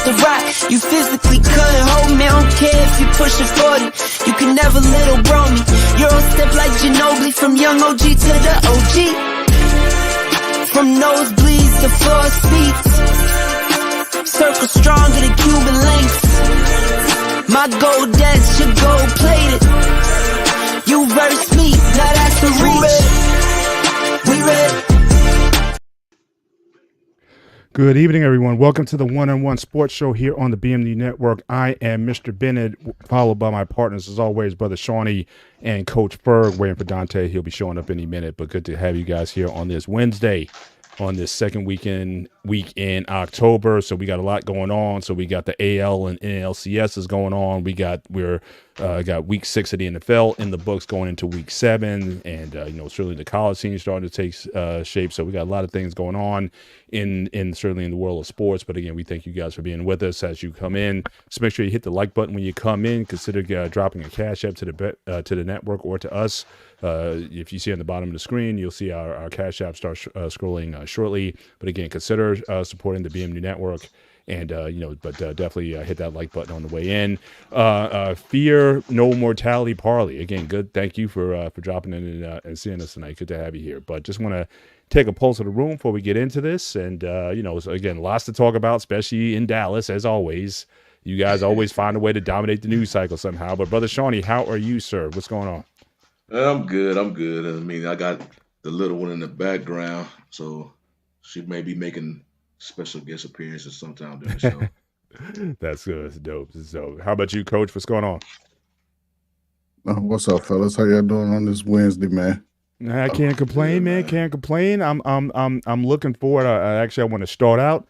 the rock. You physically couldn't hold me, I don't care if you pushing 40. You can never little bro me. Euro step like Ginobili, from young OG to the OG. From nosebleeds to floor seats. Circle stronger than Cuban links. My gold dance, your gold plated. You verse me, now that's the reach. We ready. Good evening, everyone. Welcome to the One-on-One Sports Show here on the BMD Network. I am Mr. Bennett, followed by my partners, as always, Brother Shawnee and Coach Ferg, waiting for Dante. He'll be showing up any minute, but good to have you guys here on this Wednesday, on this second week in October. So we got a lot going on. So we got the AL and NLCS is going on. We're got week 6 of the NFL in the books going into week 7, and certainly the college scene is starting to take shape. So we got a lot of things going on in certainly in the world of sports. But again, we thank you guys for being with us as you come in. So make sure you hit the like button when you come in. Consider dropping a cash app to the network or to us. If you see on the bottom of the screen, you'll see our cash app start scrolling shortly. But again, consider supporting the BMD network. And, definitely hit that like button on the way in. Fear No Mortality Parley. Again, good. Thank you for dropping in and seeing us tonight. Good to have you here. But just want to take a pulse of the room before we get into this. And, so again, lots to talk about, especially in Dallas, as always. You guys always find a way to dominate the news cycle somehow. But, Brother Shawnee, how are you, sir? What's going on? I'm good. I mean, I got the little one in the background, so she may be making special guest appearances sometime during the show. That's good. That's dope. So, how about you, Coach? What's going on? What's up, fellas? How y'all doing on this Wednesday, man? I can't complain, man. Can't complain. I'm looking forward. I want to start out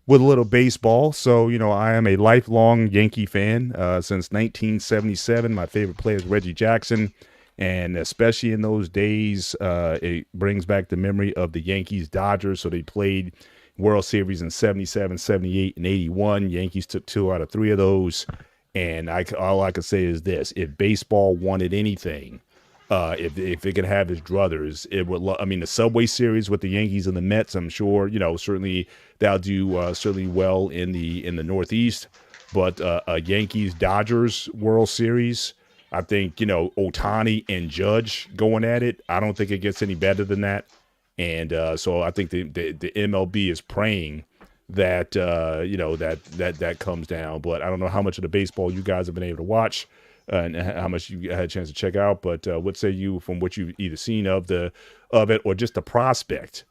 with a little baseball. So, I am a lifelong Yankee fan since 1977. My favorite player is Reggie Jackson. And especially in those days, it brings back the memory of the Yankees-Dodgers. So they played World Series in 77, 78, and 81. Yankees took 2 out of 3 of those. And all I can say is this. If baseball wanted anything, if it could have its druthers, it would. The Subway Series with the Yankees and the Mets, I'm sure, certainly that'll do certainly well in the Northeast. But a Yankees-Dodgers World Series, I think, Ohtani and Judge going at it, I don't think it gets any better than that. And so I think the MLB is praying that, that comes down. But I don't know how much of the baseball you guys have been able to watch and how much you had a chance to check out. But what say you from what you've either seen of it or just the prospect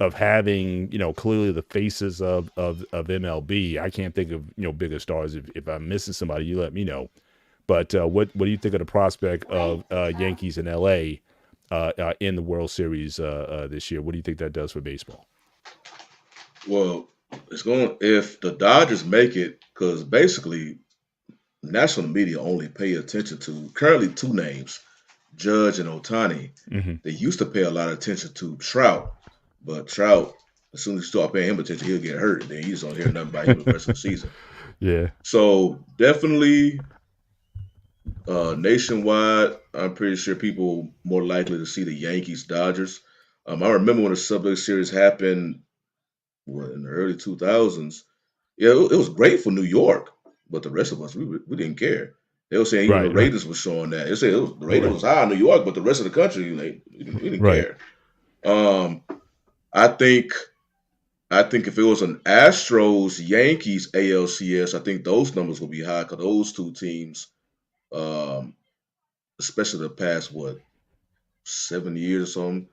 of having, clearly the faces of MLB? I can't think of bigger stars. If I'm missing somebody, you let me know. But what do you think of the prospect of Yankees in LA in the World Series this year? What do you think that does for baseball? Well, if the Dodgers make it, because basically national media only pay attention to currently 2 names, Judge and Ohtani. Mm-hmm. They used to pay a lot of attention to Trout, but Trout, as soon as you start paying him attention, he'll get hurt. Then you just don't hear nothing about him the rest of the season. Yeah. So definitely. Nationwide, I'm pretty sure people more likely to see the Yankees-Dodgers. I remember when the Subway Series happened in the early 2000s. Yeah, it was great for New York, but the rest of us, we didn't care. They were saying even the ratings were showing that. They said the rating was high in New York, but the rest of the country, we didn't care. I think if it was an Astros-Yankees ALCS, I think those numbers would be high because those 2 teams, especially the past 7 years or something,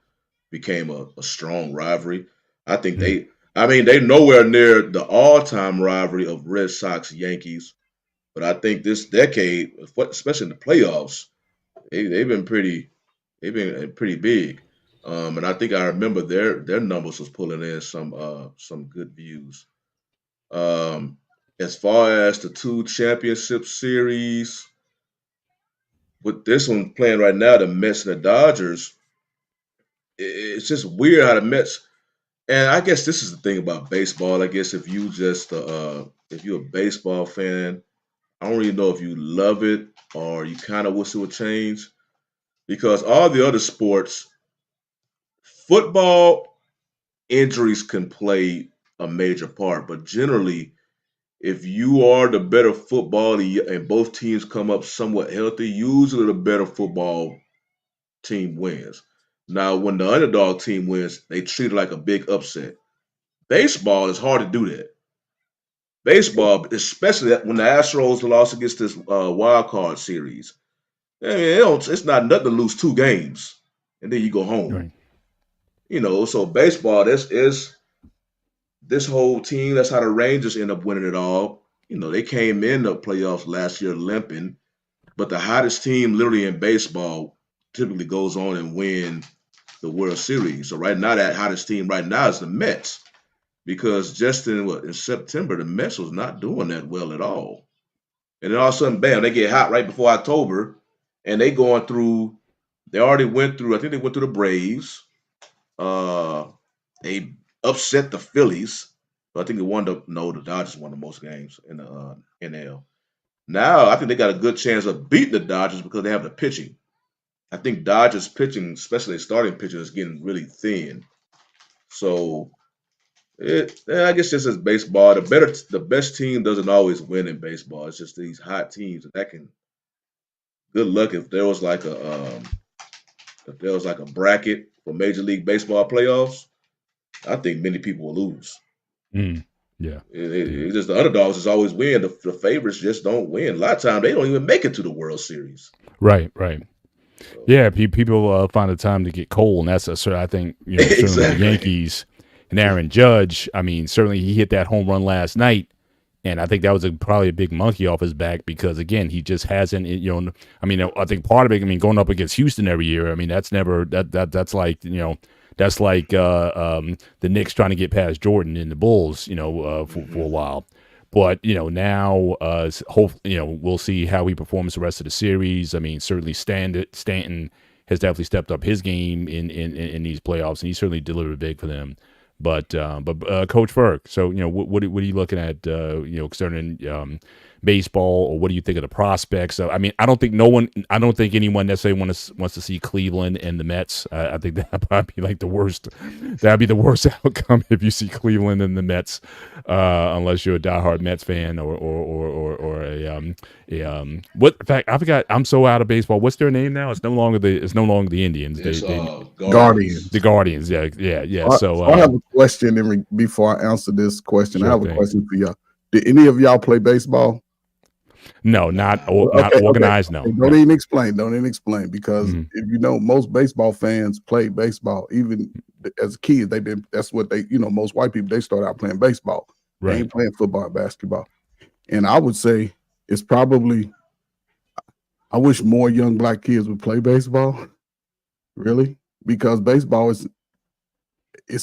became a strong rivalry. I think they're nowhere near the all-time rivalry of Red Sox Yankees, but I think this decade, especially in the playoffs, they've been pretty big. And I think I remember their numbers was pulling in some good views. As far as the 2 championship series, with this one playing right now, the Mets and the Dodgers, it's just weird how the Mets, and I guess this is the thing about baseball. I guess if you just if you're a baseball fan, I don't really know if you love it or you kind of wish it would change, because all the other sports, football, injuries can play a major part, but generally if you are the better football and both teams come up somewhat healthy, usually the better football team wins. Now, when the underdog team wins, they treat it like a big upset. Baseball is hard to do that. Baseball, especially when the Astros lost against this wild card series, I mean, it's not nothing to lose 2 games and then you go home. Right. So baseball, this whole team. That's how the Rangers end up winning it all. They came in the playoffs last year limping, but the hottest team literally in baseball typically goes on and win the World Series. So right now, that hottest team right now is the Mets, because just in September, the Mets was not doing that well at all. And then all of a sudden, bam, they get hot right before October, and they already went through, I think they went through the Braves. They upset the Phillies. I think the Dodgers won the most games in the NL. Now, I think they got a good chance of beating the Dodgers because they have the pitching. I think Dodgers pitching, especially starting pitching, is getting really thin. So, I guess this is baseball. The best team doesn't always win in baseball. It's just these hot teams, and that can. Good luck if there was like a bracket for Major League Baseball playoffs. I think many people will lose. Yeah. It's just the underdogs just always win. The favorites just don't win. A lot of times they don't even make it to the World Series. Right. So, yeah, people find the time to get cold, and that's I think certainly Exactly. the Yankees and Aaron Judge. I mean, certainly he hit that home run last night, and I think that was probably a big monkey off his back because again, he just hasn't. I mean, I think part of it. I mean, going up against Houston every year. I mean, that's never that's like that's like the Knicks trying to get past Jordan in the Bulls. For a while. But now, we'll see how he performs the rest of the series. I mean, certainly Stanton has definitely stepped up his game in these playoffs, and he certainly delivered big for them. But Coach Ferg, so what are you looking at? Concerning baseball, or what do you think of the prospects? I mean, I don't think anyone necessarily wants to see Cleveland and the Mets. I think that'd probably be like the worst. That'd be the worst outcome if you see Cleveland and the Mets, unless you're a diehard Mets fan or what? In fact, I forgot. I'm so out of baseball. What's their name now? It's no longer the Indians. It's Guardians. The Guardians. Yeah. So I have a question before I answer this question. Sure I have thing. a question for y'all. Did any of y'all play baseball? No, not organized. Okay. No. Don't even explain because if most baseball fans play baseball. Even as kids, that's what they most white people, they start out playing baseball. Right. They ain't playing football or basketball. And I would say it's probably, I wish more young black kids would play baseball. Really? Because baseball it's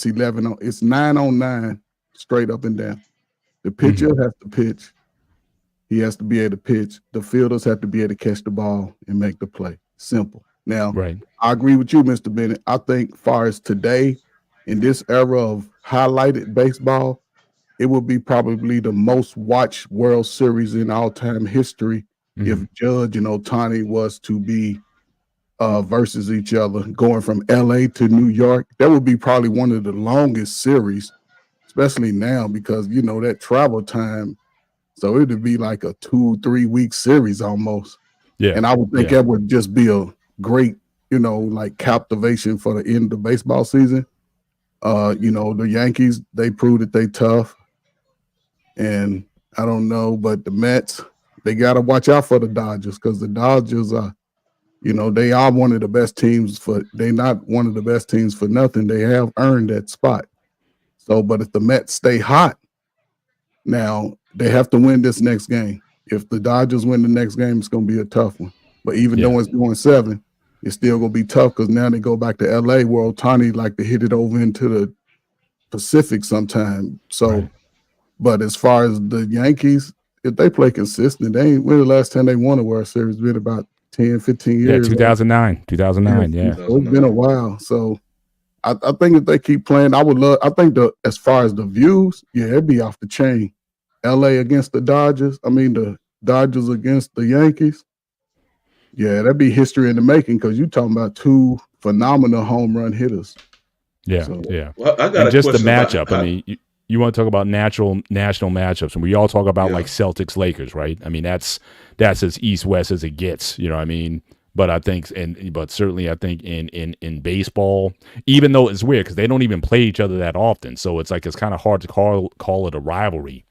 9-on-9 straight up and down. The pitcher has to pitch. He has to be able to pitch. The fielders have to be able to catch the ball and make the play. Simple. Now, Right. I agree with you, Mr. Bennett. I think far as today, in this era of highlighted baseball, it would be probably the most watched World Series in all-time history if Judge and Ohtani was to be versus each other, going from L.A. to New York. That would be probably one of the longest series, especially now because, that travel time. So it would be like a 2-3 week series almost. Yeah. And I would think that would just be a great, like captivation for the end of the baseball season. The Yankees, they proved that they tough. And I don't know, but the Mets, they got to watch out for the Dodgers because the Dodgers are, they are one of the best teams they're not one of the best teams for nothing. They have earned that spot. So, but if the Mets stay hot, now they have to win this next game. If the Dodgers win the next game, it's going to be a tough one. But even though it's going 7, it's still going to be tough because now they go back to L.A. where Ohtani like to hit it over into the Pacific sometime. So, But as far as the Yankees, if they play consistent, when the last time they won a World Series? Been about 10, 15 years. Yeah, 2009. 2009, yeah. So it's been a while. So I think if they keep playing, I think as far as the views, it'd be off the chain. LA against the Dodgers. The Dodgers against the Yankees. Yeah, that'd be history in the making because you're talking about 2 phenomenal home run hitters. Yeah, So, yeah. Well, I got and a just the question about matchup. you want to talk about national matchups, and we all talk about like Celtics Lakers, right? I mean, that's as East West as it gets. You know what I mean? But I think, but certainly I think in baseball, even though it's weird because they don't even play each other that often, so it's kind of hard to call it a rivalry.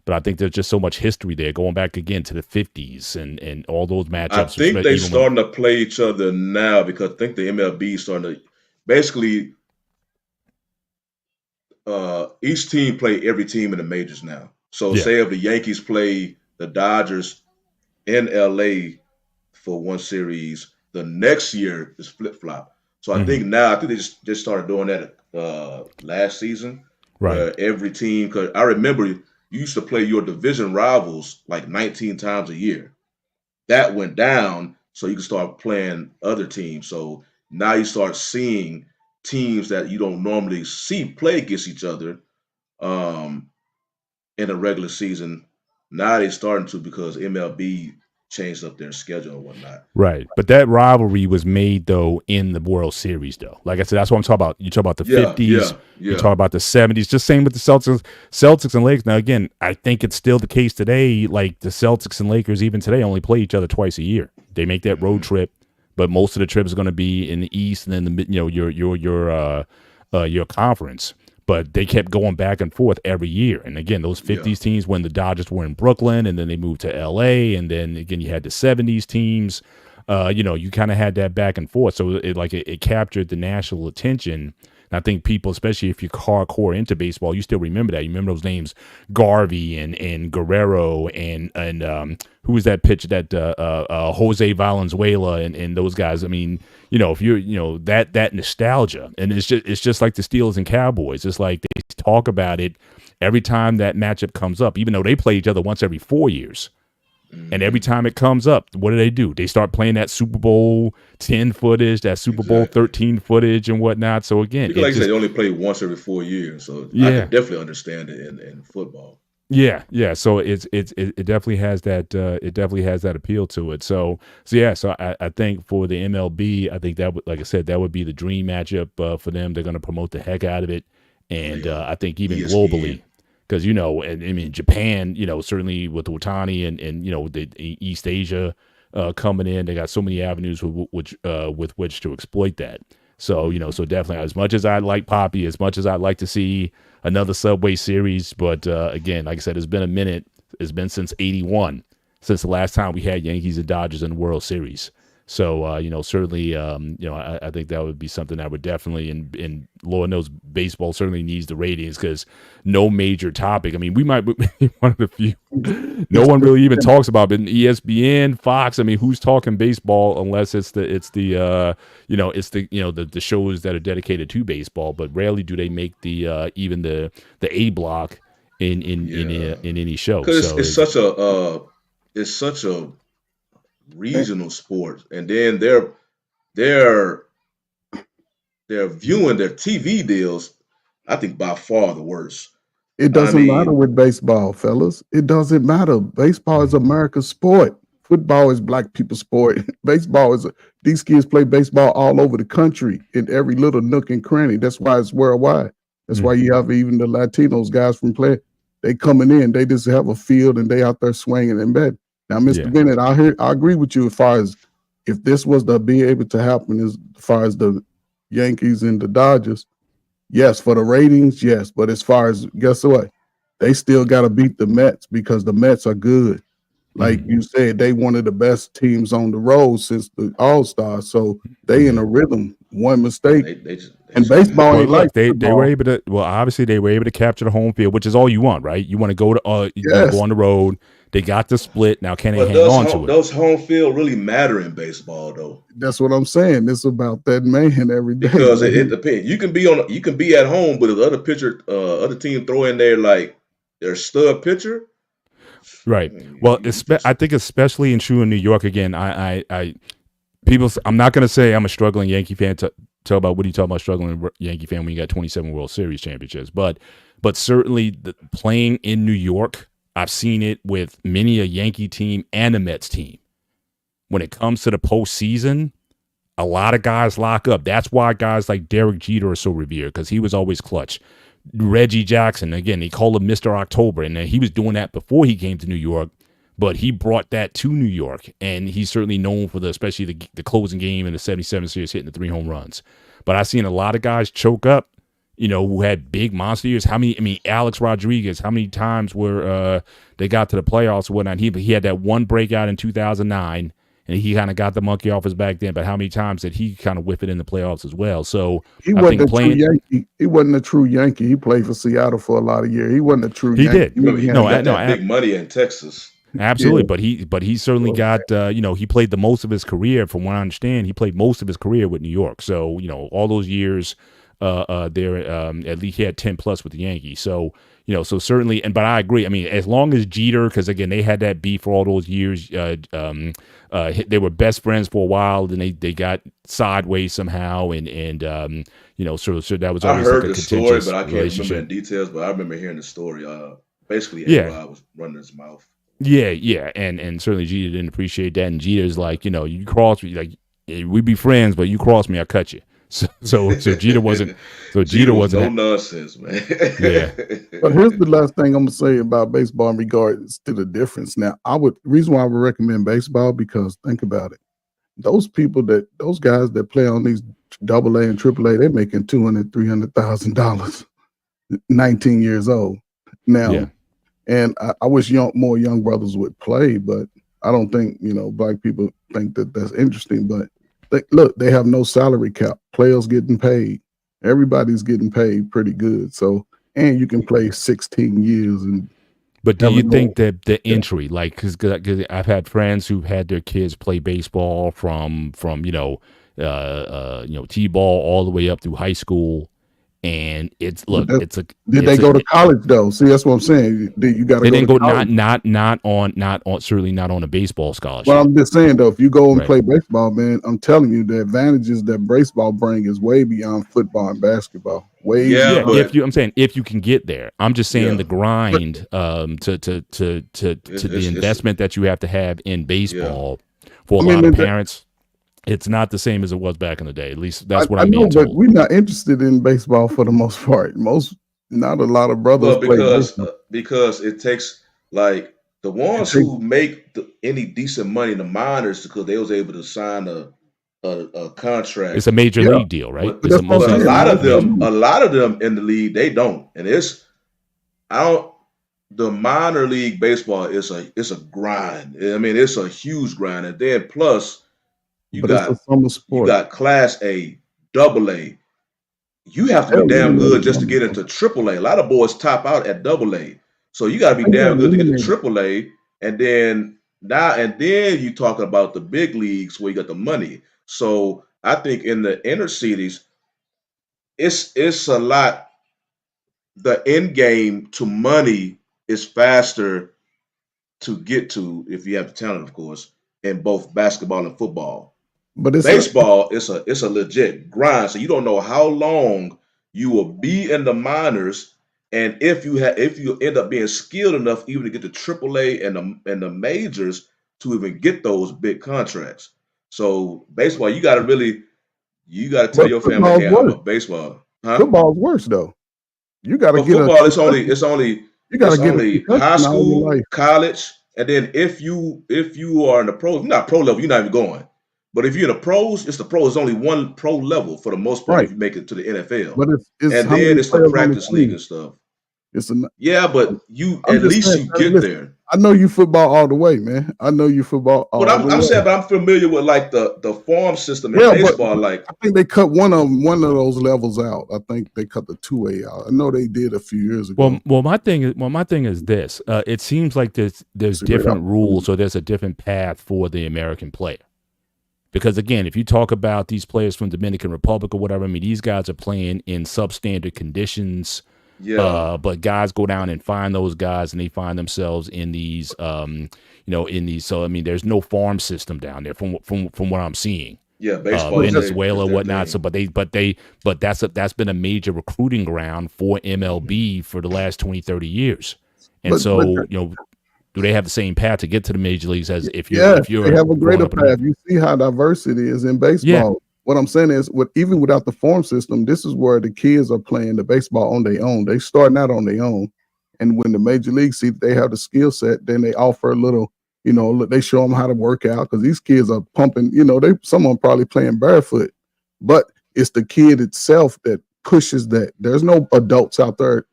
But I think there's just so much history there, going back again to the 50s and all those matchups. I think they're starting to play each other now because I think the MLB is starting to basically each team play every team in the majors now. So say if the Yankees play the Dodgers in LA for one series, the next year is flip-flop. So I think they just started doing that last season. Right. Where every team, because I remember you used to play your division rivals like 19 times a year. That went down so you can start playing other teams. So now you start seeing teams that you don't normally see play against each other in a regular season. Now they're starting to because MLB changed up their schedule and whatnot. Right. But that rivalry was made, though, in the World Series, though. Like I said, that's what I'm talking about. You talk about the 50s. You talk about the 70s. Just same with the Celtics and Lakers. Now, again, I think it's still the case today. Like the Celtics and Lakers, even today, only play each other twice a year. They make that road trip, but most of the trip is going to be in the East and then your conference. But they kept going back and forth every year. And again, those 50s teams when the Dodgers were in Brooklyn and then they moved to LA. And then again, you had the 70s teams. You kind of had that back and forth. So it captured the national attention. And I think people, especially if you're hardcore into baseball, you still remember that. You remember those names, Garvey and Guerrero and who was that pitcher that Jose Valenzuela and those guys. I mean, if you're that nostalgia, and it's just like the Steelers and Cowboys. It's like they talk about it every time that matchup comes up, even though they play each other once every 4 years. And every time it comes up, what do? They start playing that Super Bowl 10 footage, that Super Bowl 13 footage and whatnot. So again, like they only play once every 4 years. So I can definitely understand it in football. Yeah. So it definitely has that appeal to it. So I think for the MLB, I think that would, like I said, that would be the dream matchup for them. They're going to promote the heck out of it, and I think even globally. Because, and I mean, Japan, certainly with Otani and the East Asia coming in, they got so many avenues with which to exploit that. So, so definitely, as much as I'd like Poppy, as much as I'd like to see another Subway Series, but again, like I said, it's been a minute. It's been since '81, since the last time we had Yankees and Dodgers in the World Series. So, certainly, I think that would be something that would definitely, and Lord knows baseball certainly needs the ratings because no major topic. I mean, we might be one of the few no one really even talks about it. ESPN, Fox. I mean, who's talking baseball unless it's the shows that are dedicated to baseball, but rarely do they make the even the A block in any show. Because it's such a regional sport, and then they're viewing their TV deals, I think by far the worst. It doesn't matter with baseball, fellas. It doesn't matter. Baseball is America's sport. Football is black people's sport. Baseball is these kids play baseball all over the country in every little nook and cranny. That's why it's worldwide. That's why you have even the Latinos guys from play. They coming in, they just have a field and they out there swinging and betting. Now, Mr. Bennett, I agree with you as far as if this was to be able to happen as far as the Yankees and the Dodgers, yes, for the ratings, yes. But as far as, guess what? They still got to beat the Mets because the Mets are good. Like you said, they one of the best teams on the road since the All-Stars. So they in a rhythm. One mistake. And baseball ain't like they were able to, obviously they were able to capture the home field, which is all you want, right? You want to go to wanna go on the road. They got the split. Now, can they hang on to it? Does home field really matter in baseball, though? That's what I'm saying. It's about that man every day. Because it depends. You can be at home, but if the other team throw in there like their stud pitcher. Right. Well, I think especially in New York again. I'm not going to say I'm a struggling Yankee fan. Tell about what are you talking about struggling Yankee fan when you got 27 World Series championships, but certainly playing in New York. I've seen it with many a Yankee team and a Mets team. When it comes to the postseason, a lot of guys lock up. That's why guys like Derek Jeter are so revered because he was always clutch. Reggie Jackson, again, they call him Mr. October, and he was doing that before he came to New York, but he brought that to New York, and he's certainly known for especially the closing game in the 77 series, hitting the 3 home runs. But I've seen a lot of guys choke up, who had big monster years. Alex Rodriguez, how many times were they got to the playoffs or whatnot? He had that one breakout in 2009, and he kind of got the monkey off his back then, but how many times did he kind of whiff it in the playoffs as well? So he wasn't a true Yankee. He wasn't a true Yankee. He played for Seattle for a lot of years. He wasn't a true Yankee. Did. He got that big money in Texas. Absolutely, yeah. but he certainly got he played the most of his career, from what I understand. He played most of his career with New York. So all those years there, at least he had 10 plus with the Yankees. So so certainly, but I agree. I mean, as long as Jeter, because again they had that beef for all those years. They were best friends for a while, then they got sideways somehow, and so that was always I heard like a the story, but I can't relationship. remember in details. But I remember hearing the story. Basically, I was running his mouth. Yeah, and certainly Jeter didn't appreciate that, and Jeter's like, you cross me, like we'd be friends, but you cross me, I'll cut you. So Jeter wasn't. So Jeter wasn't. No nonsense, man. Yeah. But here's the last thing I'm gonna say about baseball in regards to the difference. Now, reason why I would recommend baseball, because think about it. Those guys that play on these AA and AAA, they're making $200,000-$300,000, 19 years old now. Yeah. And I wish more young brothers would play, but I don't think black people think that that's interesting. But they have no salary cap. Players getting paid. Everybody's getting paid pretty good. So, and you can play 16 years. But do you think that the entry, like, because I've had friends who've had their kids play baseball from t-ball all the way up through high school, and did they go to college though? See, that's what I'm saying. You got to. They didn't go certainly not on a baseball scholarship. Well, I'm just saying though, if you go and play baseball, man, I'm telling you, the advantages that baseball bring is way beyond football and basketball. If you can get there, I'm just saying the grind to the investment that you have to have in baseball for a lot of parents. It's not the same as it was back in the day. At least that's what I'm being told. But we're not interested in baseball for the most part. Not a lot of brothers play baseball. Because it takes, like, the ones who make any decent money in the minors, because they was able to sign a contract. It's a major league deal, right? But a lot of them in the league, they don't. And the minor league baseball is a grind. I mean, it's a huge grind. And then plus, you got Class A, AA. You have to be damn good just to get into AAA. A lot of boys top out at AA. So you got to be damn good to get to AAA. And then you talk about the big leagues where you got the money. So I think in the inner cities, it's a lot. The end game to money is faster to get to if you have the talent, of course, in both basketball and football. But baseball, it's a legit grind. So you don't know how long you will be in the minors, and if you end up being skilled enough even to get to AAA and the majors to even get those big contracts. So baseball, you got to tell your family, hey, I'm a baseball. Huh? Football's worse though. You got to get football. It's only high school, college, and then if you are in the pros, you're not pro level, you're not even going. But if you're in the pros, it's the pros. It's only one pro level for the most part if you make it to the NFL. But then it's the practice league and stuff. But at least you get there. I know you football all the way, man. I know you football all the way. But I'm familiar with like the farm system in baseball. I think they cut one of those levels out. I think they cut the 2A out. I know they did a few years ago. Well, my thing is this. It seems like there's different rules, or there's a different path for the American player. Because, again, if you talk about these players from Dominican Republic or whatever, I mean, these guys are playing in substandard conditions. Yeah. But guys go down and find those guys, and they find themselves in these, So, I mean, there's no farm system down there from what I'm seeing. Yeah, baseball, Venezuela, whatnot. So, but that's been a major recruiting ground for MLB for the last 20, 30 years. And do they have the same path to get to the major leagues as if you're? They have a greater path. You see how diverse it is in baseball. what I'm saying is, even without the form system, this is where the kids are playing the baseball on their own. They starting out on their own, and when the major leagues see that they have the skill set, then they offer a little. They show them how to work out because these kids are pumping. Some of them probably playing barefoot, but it's the kid itself that pushes that. There's no adults out there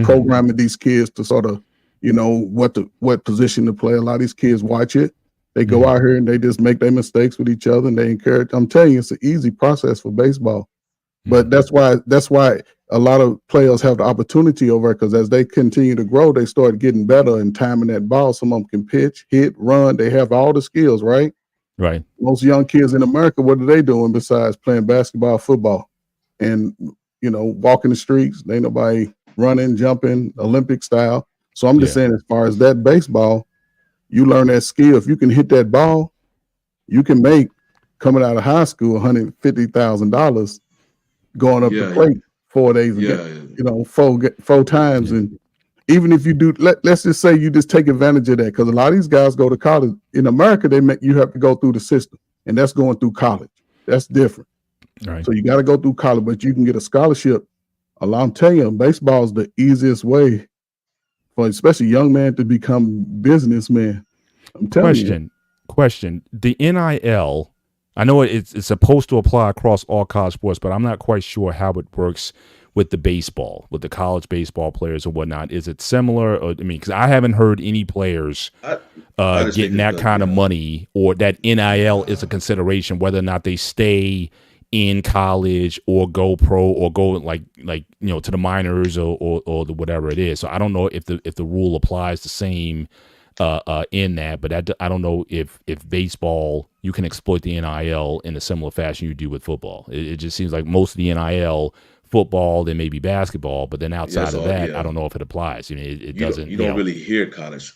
programming these kids to sort of, what position to play. A lot of these kids watch it. They go out here and they just make their mistakes with each other and they encourage. I'm telling you, it's an easy process for baseball. But that's why a lot of players have the opportunity over it, because as they continue to grow, they start getting better and timing that ball. Some of them can pitch, hit, run. They have all the skills, right? Right. Most young kids in America, what are they doing besides playing basketball, football, and walking the streets? Ain't nobody running, jumping, Olympic style. So I'm just saying, as far as that baseball, you learn that skill. If you can hit that ball, you can make, coming out of high school, $150,000 going up the plate 4 days ago, four times. And even if you do, let's just say you just take advantage of that, because a lot of these guys go to college. In America, you have to go through the system, and that's going through college. That's different. Right. So you got to go through college, but you can get a scholarship. I'm telling you, baseball is the easiest way for especially young man to become businessman. I'm telling you. Question. The NIL, I know it's supposed to apply across all college sports, but I'm not quite sure how it works with the baseball, with the college baseball players or whatnot. Is it similar? Because I haven't heard any players getting that kind of money, or that NIL is a consideration, whether or not they stay in college or go pro or go to the minors or the whatever it is. So I don't know if the rule applies the same in that, but I don't know if baseball, you can exploit the NIL in a similar fashion you do with football. It just seems like most of the NIL, football, then maybe basketball, but then outside of that, I don't know if it applies. It doesn't. You don't really hear college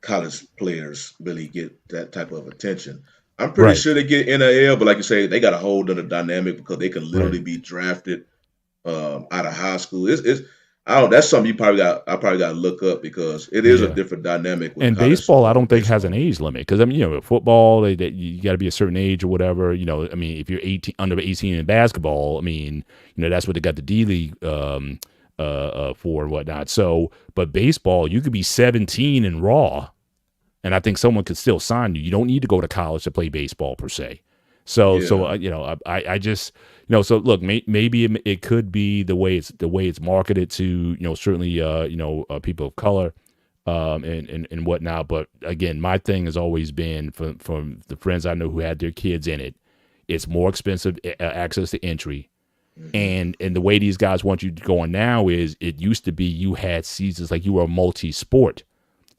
players really get that type of attention. I'm pretty sure they get NIL, but like you say, they got a whole other dynamic because they can literally be drafted out of high school. That's something I probably got to look up, because it is a different dynamic. And baseball, I don't think has an age limit, because football, you got to be a certain age or whatever. If you're under 18 in basketball, that's what they got the D League for and whatnot. So, but baseball, you could be 17 and raw, and I think someone could still sign you. You don't need to go to college to play baseball per se. So I just. So look, maybe it could be the way it's marketed to, certainly, people of color, and whatnot. But again, my thing has always been from the friends I know who had their kids in it, it's more expensive access to entry. And the way these guys want you to go on now is, it used to be you had seasons like you were a multi-sport.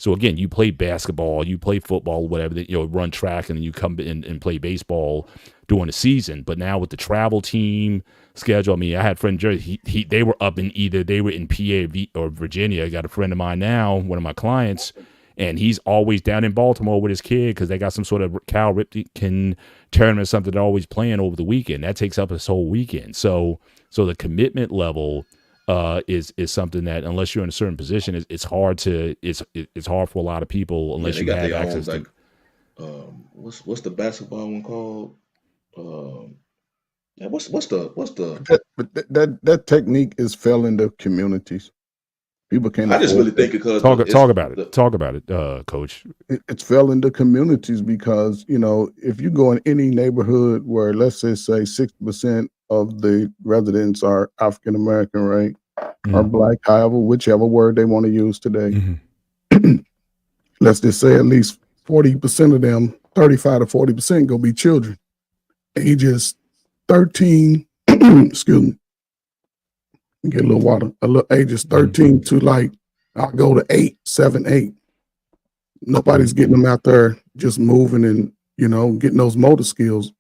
So again, you play basketball, you play football, whatever, run track, and then you come in and play baseball during the season. But now with the travel team schedule, I had a friend, Jerry, they were up in they were in PA or Virginia. I got a friend of mine now, one of my clients, and he's always down in Baltimore with his kid, because they got some sort of Cal Ripken tournament or something they're always playing over the weekend. That takes up his whole weekend. So the commitment level is something that, unless you're in a certain position, it's hard for a lot of people unless you have access to. What's the basketball one called? What's the that technique is fell into communities. People can't. I just really think because talk about it, Coach. It's fell into communities because if you go in any neighborhood where, let's say 60% of the residents are African American, right, or black, however, whichever word they want to use today. Let's just say at least 40% of them, 35 to 40%, gonna be children, ages 13. Excuse me. Get a little water. Ages 13 to I'll go to 8, 7, 8. Nobody's getting them out there just moving and getting those motor skills,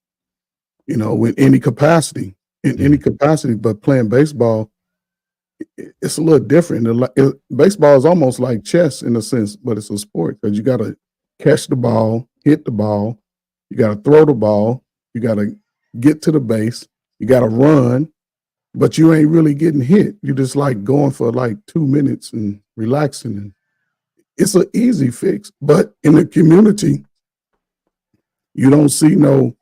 in any capacity. But playing baseball, it's a little different. Baseball is almost like chess in a sense, but it's a sport, because you got to catch the ball, hit the ball, you got to throw the ball, you got to get to the base, you got to run, but you ain't really getting hit. You just going for 2 minutes and relaxing. And it's an easy fix. But in the community, you don't see no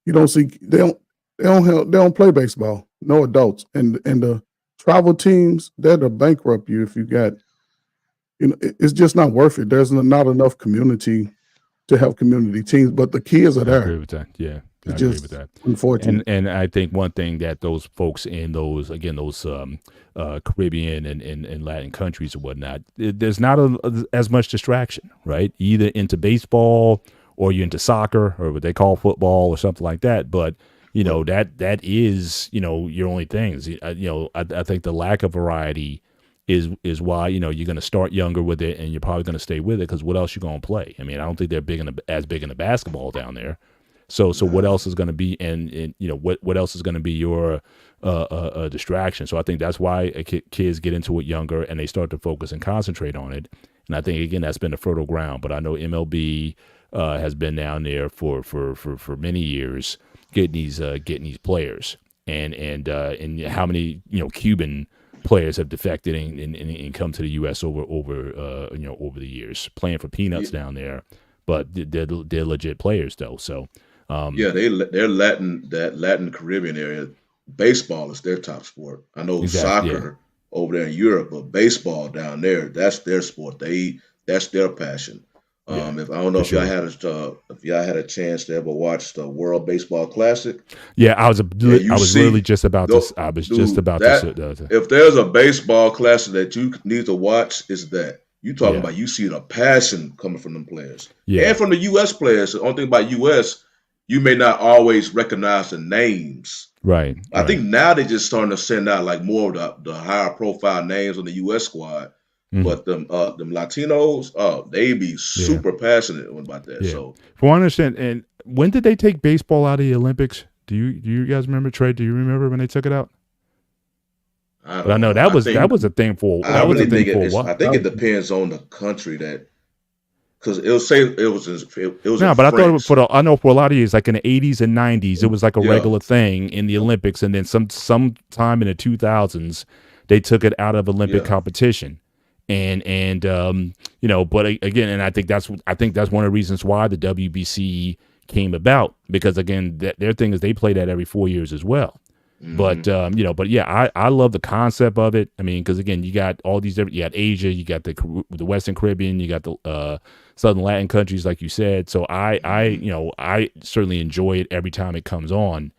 You don't see they don't play baseball. No adults, and the travel teams that'll bankrupt you if you got. It's just not worth it. There's not enough community to have community teams, but the kids are I agree there. with that. Yeah, I It's agree with just that. unfortunate. And I think one thing that those folks in those Caribbean and Latin countries or whatnot, there's not as much distraction, right? Either into baseball or you're into soccer or what they call football or something like that. But that is your only things. I think the lack of variety is why you're going to start younger with it and you're probably going to stay with it because what else you going to play? I mean, I don't think they're as big in the basketball down there. So what else is going to be and what else is going to be your distraction? So I think that's why kids get into it younger and they start to focus and concentrate on it. And I think again that's been a fertile ground. But I know MLB has been down there for many years getting these players and how many Cuban players have defected and come to the U.S. over the years playing for peanuts down there, but they're legit players though. So. They're Latin Caribbean area. Baseball is their top sport. I know Exactly, yeah. soccer over there in Europe, but baseball down there, that's their sport. That's their passion. If I don't know if sure. y'all had a chance to ever watch the World Baseball Classic. Yeah, I was literally just about this. I was just about to. If there's a baseball classic that you need to watch, it's that. You talking about you see the passion coming from them players. Yeah. And from the US players. The only thing about US, you may not always recognize the names. Right. I think now they're just starting to send out like more of the higher profile names on the US squad. Mm-hmm. But them Latinos, they be super passionate about that. Yeah. So from what I understand, and when did they take baseball out of the Olympics? Do you guys remember, Trey? Do you remember when they took it out? I know that was a thing for a while. I think it depends on the country because it'll say it was. No, but France. I thought I know for a lot of years, like in the 80s and 90s, it was like a regular thing in the Olympics, and then sometime in the 2000s, they took it out of Olympic competition, and but again, and I think that's one of the reasons why the WBC came about, because again, their thing is they play that every 4 years as well. Mm-hmm. But I love the concept of it. I mean, because again, you got all these different. You got Asia, you got the Western Caribbean, you got the Southern Latin countries, like you said. So I certainly enjoy it every time it comes on,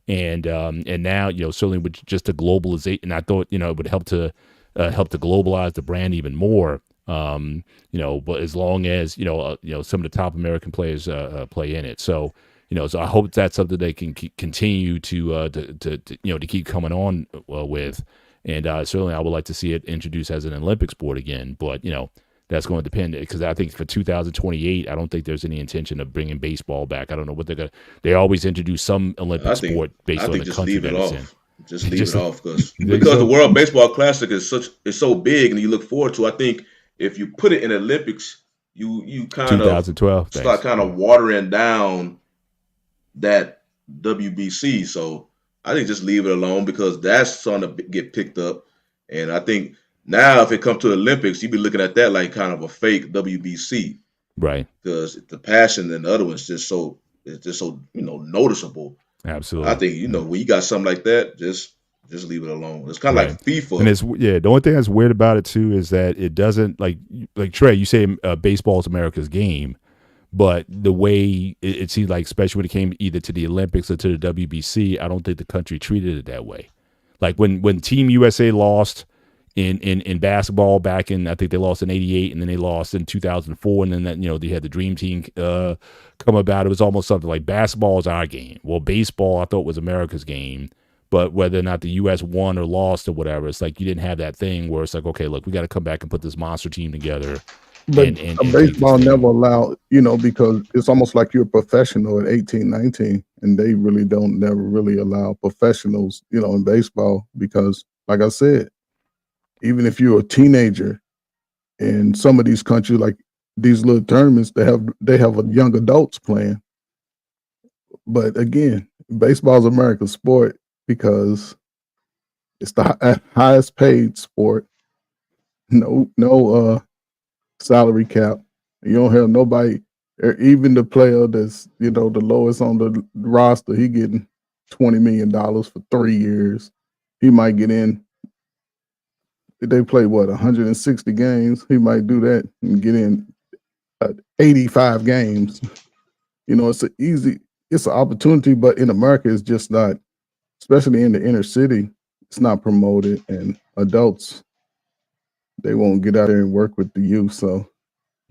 and now certainly with just the globalization, I thought it would help to globalize the brand even more. But as long as some of the top American players play in it, so. So I hope that's something they can continue to keep coming on with, and certainly I would like to see it introduced as an Olympic sport again. But that's going to depend, because I think for 2028, I don't think there's any intention of bringing baseball back. I don't know what they're going to. They always introduce some Olympic sport based on the country that it's in. Just leave it off because the World Baseball Classic is so big and you look forward to. I think if you put it in Olympics, you kind of start kind of watering down that WBC. So I think just leave it alone, because that's starting to get picked up. And I think now if it comes to the Olympics, you'd be looking at that like kind of a fake WBC. Right. Because the passion in the other one's just so noticeable. Absolutely. I think, when you got something like that, just leave it alone. It's kind of like FIFA. And the only thing that's weird about it too is that it doesn't like Trey, you say baseball is America's game. But the way it seems like, especially when it came either to the Olympics or to the WBC, I don't think the country treated it that way. Like when Team USA lost in basketball back in, I think they lost in '88, and then they lost in 2004, and then they had the Dream Team come about. It was almost something like basketball is our game. Well, baseball I thought was America's game, but whether or not the U.S. won or lost or whatever, it's like you didn't have that thing where it's like, okay, look, we got to come back and put this monster team together. But baseball never allowed, because it's almost like you're a professional at 18, 19, and they really never really allow professionals, in baseball, because like I said, even if you're a teenager in some of these countries, like these little tournaments, they have young adults playing. But again, baseball is America's sport because it's the highest paid sport. No salary cap. You don't have nobody. Even the player that's the lowest on the roster, he getting $20 million for 3 years. He might get in. If they play 160 games, he might do that and get in 85 games. It's an opportunity, but in America, it's just not, especially in the inner city, it's not promoted, and adults, they won't get out there and work with the youth. So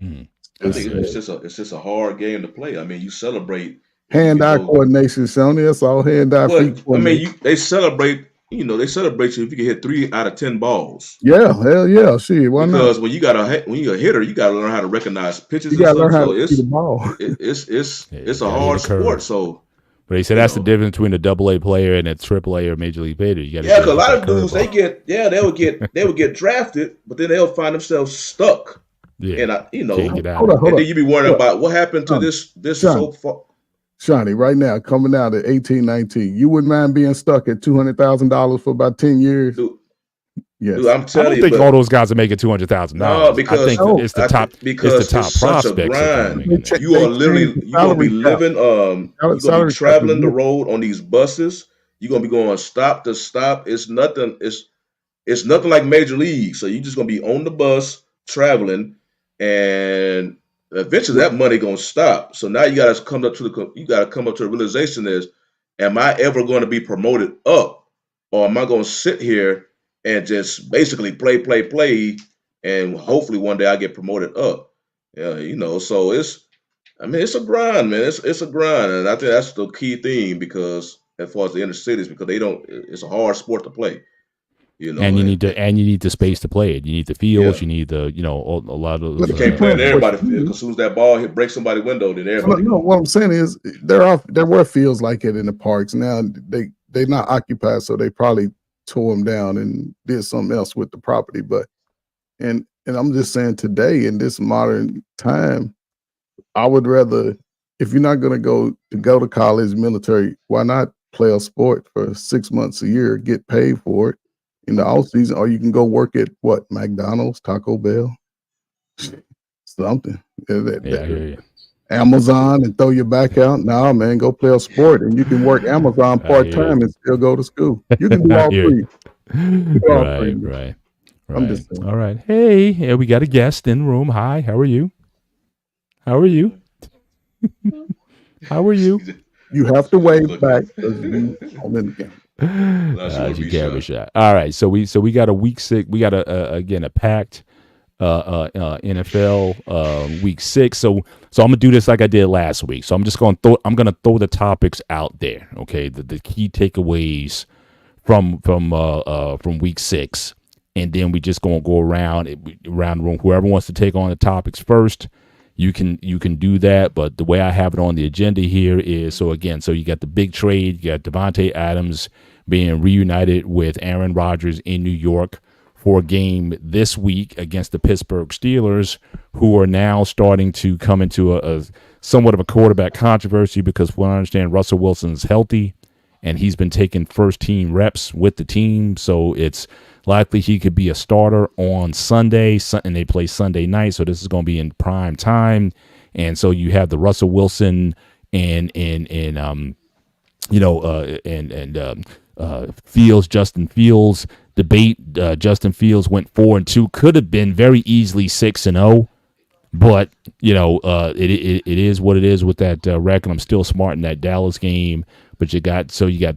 I think it's just a hard game to play. I mean, you celebrate hand-eye coordination, Sony. That's all hand-eye feet coordination. I mean, they celebrate you if you can hit 3 out of 10 balls. Yeah, hell yeah, shit. Why not? Because when you're a hitter, you got to learn how to recognize pitches. You got to learn how to see the ball. It's a hard sport. So, but they said that's the difference between a AA player and a AAA or Major League hitter. You got because a lot of dudes they would get drafted, but then they'll find themselves stuck. Yeah, and can't get out. Hold on. And then you be worrying about what happened to this so far. Shawnee, right now, coming out at 18, 19, you wouldn't mind being stuck at $200,000 for about 10 years? Yes. Dude, I'm telling you. I don't think all those guys are making $200,000. No, because I think it's the top prospects. You are literally you're gonna be living. You're gonna be traveling the road on these buses. You're gonna be going stop to stop. It's nothing. It's nothing like Major League. So you're just gonna be on the bus traveling, and eventually that money gonna stop. So now you gotta come up to the realization is, am I ever going to be promoted up, or am I going to sit here and just basically play, and hopefully one day I get promoted up? Yeah, so it's a grind, man. It's a grind, and I think that's the key thing, because as far as the inner cities, because it's a hard sport to play. And you need the space to play it. You need the fields. You need the a lot of. You can't play in everybody's field, because as soon as that ball breaks somebody's window, then everybody. What I'm saying is there were fields like it in the parks. Now they're not occupied, so they probably tore them down and did something else with the property. But and I'm just saying, today in this modern time, I would rather, if you're not going to go to college, military, why not play a sport for 6 months a year, get paid for it in the off season, or you can go work at McDonald's, Taco Bell, something. I hear you. Amazon, and throw your back out. Nah, man, go play a sport, and you can work Amazon part-time and still go to school. You can do all three. Right. I'm just saying. All right. Hey, we got a guest in the room. Hi, how are you? How are you? You have to wave back because you I'm in the game. You can't have a shot. All right, so we got a week 6. We got a packed NFL week 6. So I'm gonna do this like I did last week. So I'm gonna throw the topics out there. Okay, the key takeaways from week 6, and then we just gonna go around the room. Whoever wants to take on the topics first, you can do that. But the way I have it on the agenda here is, so you got the big trade. You got Davante Adams being reunited with Aaron Rodgers in New York for a game this week against the Pittsburgh Steelers, who are now starting to come into a somewhat of a quarterback controversy, because from what I understand, Russell Wilson's healthy and he's been taking first team reps with the team. So it's likely he could be a starter on Sunday, and they play Sunday night. So this is going to be in prime time. And so you have the Russell Wilson and Justin Fields debate. Justin Fields went 4-2, could have been very easily 6-0, but it is what it is with that record. I'm still smart in that Dallas game, but you got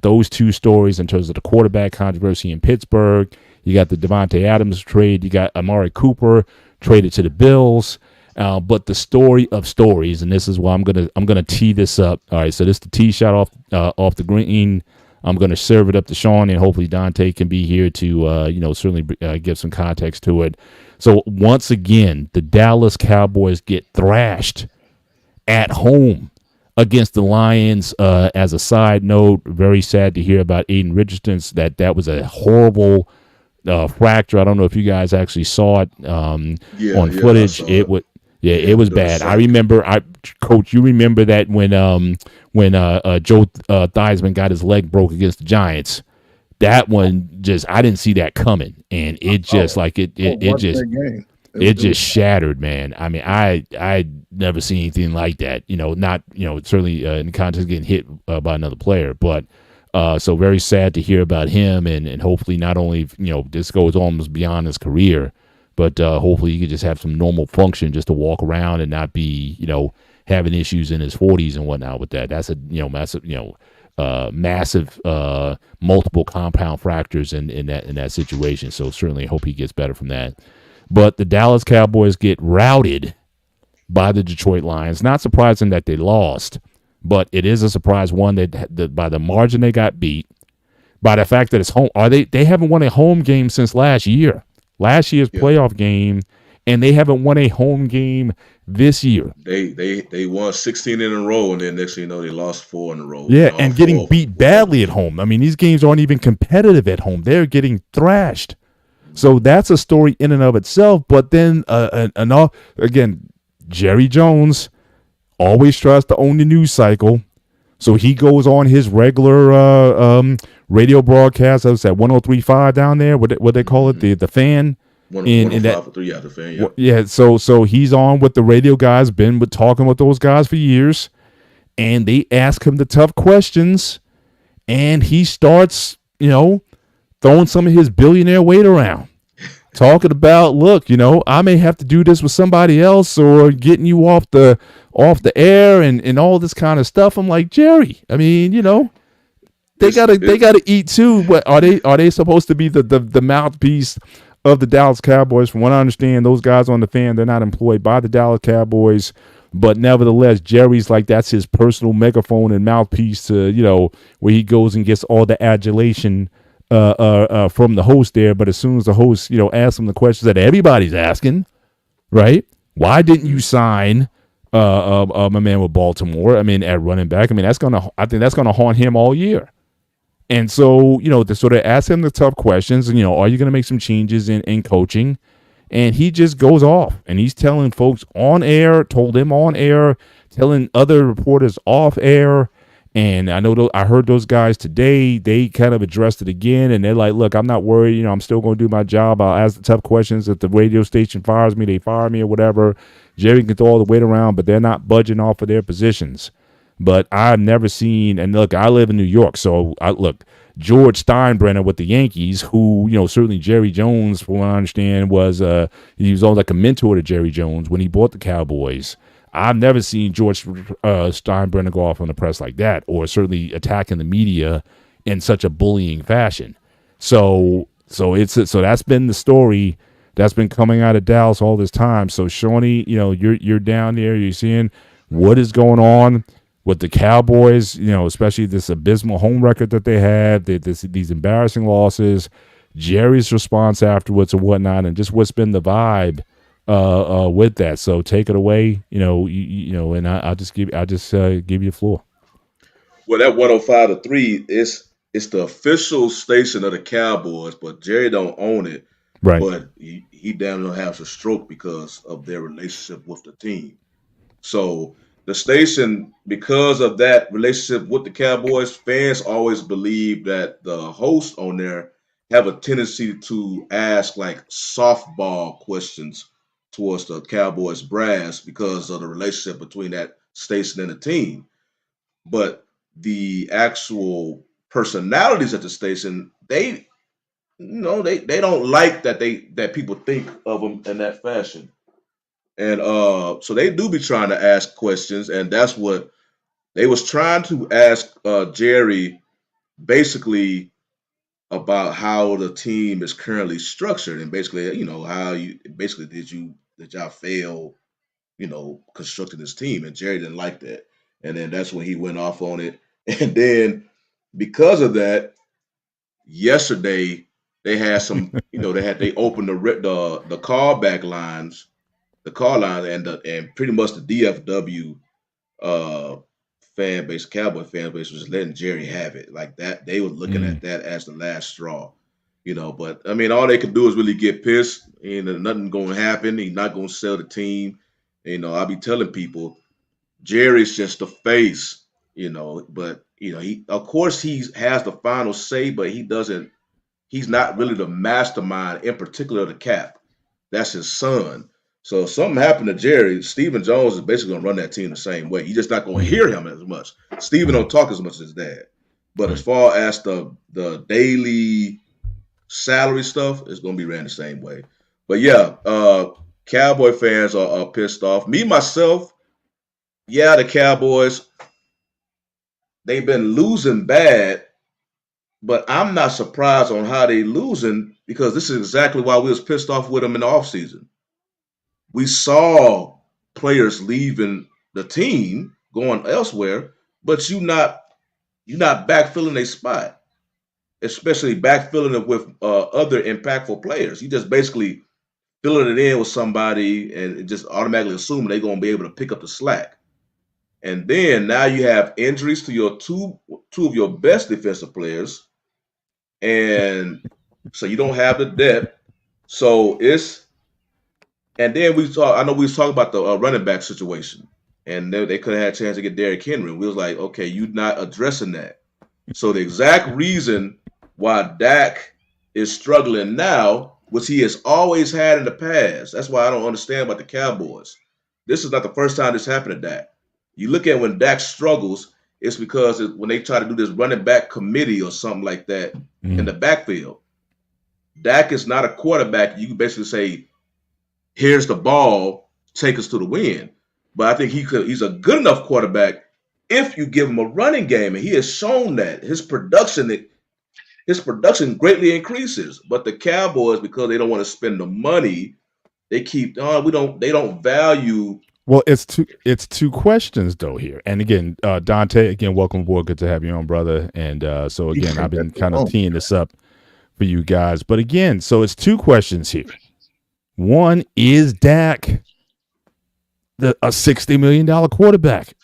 those two stories in terms of the quarterback controversy in Pittsburgh. You got the Davante Adams trade. You got Amari Cooper traded to the Bills. But the story of stories, and this is why I'm gonna tee this up. All right, so this is the tee shot off the green. I'm going to serve it up to Sean, and hopefully Dante can be here to, certainly give some context to it. So once again, the Dallas Cowboys get thrashed at home against the Lions. As a side note, very sad to hear about Aiden Richardson's. That was a horrible fracture. I don't know if you guys actually saw it on footage. It was bad. I remember, Coach, you remember that when Joe Theismann got his leg broke against the Giants. That one I didn't see that coming, and it just It just shattered, man. I mean, I never seen anything like that. Not certainly in the context of getting hit by another player, but so very sad to hear about him, and hopefully not only this goes almost beyond his career, but hopefully he could just have some normal function, just to walk around and not be having issues in his 40s and whatnot with that. That's a massive multiple compound fractures in that situation. So certainly hope he gets better from that. But the Dallas Cowboys get routed by the Detroit Lions. Not surprising that they lost, but it is a surprise one that by the margin they got beat, by the fact that it's home. They haven't won a home game since last year's playoff game, and they haven't won a home game this year. They won 16 in a row, and then next thing you know, they lost 4 in a row. Yeah, and getting beat badly at home. I mean, these games aren't even competitive at home. They're getting thrashed. So that's a story in and of itself. But then, again, Jerry Jones always tries to own the news cycle. So he goes on his regular radio broadcast. I was at 103.5 down there. What they call it, the fan. The fan. Yeah. So he's on with the radio guys. Been talking with those guys for years, and they ask him the tough questions, and he starts, throwing some of his billionaire weight around, talking about, look, I may have to do this with somebody else, or getting you off the air, and all this kind of stuff. I'm like, Jerry, I mean, they gotta eat too. But are they supposed to be the mouthpiece of the Dallas Cowboys? From what I understand, those guys on the fan, they're not employed by the Dallas Cowboys. But nevertheless, Jerry's like, that's his personal megaphone and mouthpiece to, where he goes and gets all the adulation from the host there. But as soon as the host, asks him the questions that everybody's asking, right? Why didn't you sign my man with Baltimore? I mean, at running back. I mean, I think that's gonna haunt him all year. And so, to sort of ask him the tough questions, and are you going to make some changes in coaching? And he just goes off, and he's telling folks on air, told them on air, telling other reporters off air. And I know I heard those guys today, they kind of addressed it again, and they're like, look, I'm not worried. I'm still going to do my job. I'll ask the tough questions. If the radio station fires me, they fire me or whatever. Jerry can throw all the weight around, but they're not budging off of their positions. But I've never seen, and look, I live in New York, so George Steinbrenner with the Yankees, who, certainly Jerry Jones, from what I understand, he was almost like a mentor to Jerry Jones when he bought the Cowboys. I've never seen George Steinbrenner go off on the press like that, or certainly attacking the media in such a bullying fashion. So that's been the story that's been coming out of Dallas all this time. So Shawnee, you're down there, you're seeing what is going on with the Cowboys, especially this abysmal home record that they have, these embarrassing losses, Jerry's response afterwards and whatnot, and just what's been the vibe with that. So take it away, and I'll just give you the floor. Well, that 105.3 it's the official station of the Cowboys, but Jerry don't own it. Right. But he damn near has a stroke because of their relationship with the team. So the station, because of that relationship with the Cowboys, fans always believe that the hosts on there have a tendency to ask like softball questions towards the Cowboys brass because of the relationship between that station and the team. But the actual personalities at the station, they don't like that people think of them in that fashion. And so they do be trying to ask questions, and that's what they was trying to ask Jerry, basically about how the team is currently structured, and basically, how did y'all fail, constructing this team, and Jerry didn't like that, and then that's when he went off on it, and then because of that, yesterday they had some, they opened the callback lines. The call line and pretty much the DFW fan base, Cowboy fan base, was letting Jerry have it like that. They were looking at that as the last straw, But I mean, all they could do is really get pissed. Nothing going to happen. He's not going to sell the team. I'll be telling people, Jerry's just the face, But he, of course, he has the final say, but he doesn't. He's not really the mastermind, in particular the cap. That's his son. So if something happened to Jerry, Stephen Jones is basically going to run that team the same way. You're just not going to hear him as much. Stephen don't talk as much as his dad. But as far as the daily salary stuff, it's going to be ran the same way. But yeah, Cowboy fans are pissed off. Me, myself, yeah, the Cowboys, they've been losing bad, but I'm not surprised on how they losing because this is exactly why we was pissed off with them in the offseason. We saw players leaving the team, going elsewhere, but you're not backfilling a spot, especially backfilling it with other impactful players. You just basically filling it in with somebody and just automatically assuming they're going to be able to pick up the slack. And then now you have injuries to your two of your best defensive players, and so you don't have the depth. So and then I know we was talking about the running back situation, and they could have had a chance to get Derrick Henry. We was like, okay, you're not addressing that. So the exact reason why Dak is struggling now, which he has always had in the past. That's why I don't understand about the Cowboys. This is not the first time this happened to Dak. You look at when Dak struggles, it's because when they try to do this running back committee or something like that in the backfield. Dak is not a quarterback. You can basically say, here's the ball, take us to the win. But I think he's a good enough quarterback if you give him a running game, and he has shown that his production greatly increases. But the Cowboys, because they don't want to spend the money, they don't value. Well, it's two questions though here, and again, Dante, again, welcome aboard. Good to have you on, brother. And so again, I've been kind of teeing this up for you guys, but again, so it's two questions here. One, is Dak a $60 million quarterback?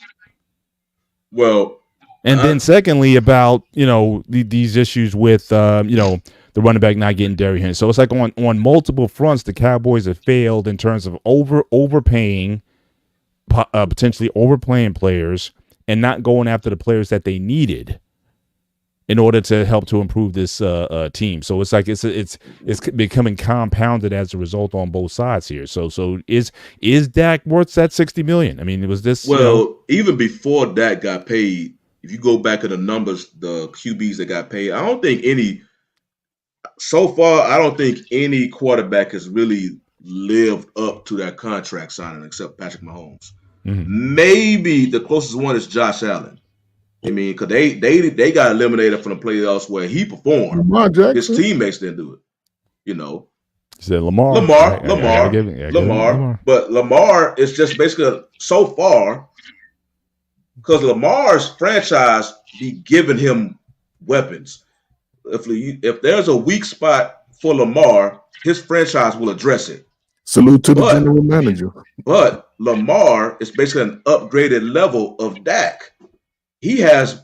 Well, and then secondly, about these issues with the running back not getting Derrick Henry. So it's like on multiple fronts, the Cowboys have failed in terms of overpaying. Potentially overplaying players and not going after the players that they needed in order to help to improve this team. So it's like it's becoming compounded as a result on both sides here. So is Dak worth that $60 million? I mean, was this even before Dak got paid? If you go back to the numbers, the QBs that got paid, I don't think any quarterback has really lived up to that contract signing except Patrick Mahomes. Mm-hmm. Maybe the closest one is Josh Allen. I mean, because they got eliminated from the playoffs where he performed. Lamar Jackson. His teammates didn't do it. You said Lamar. Lamar. But Lamar is just basically so far because Lamar's franchise be giving him weapons. If there's a weak spot for Lamar, his franchise will address it. Salute to the general manager. But Lamar is basically an upgraded level of Dak. He has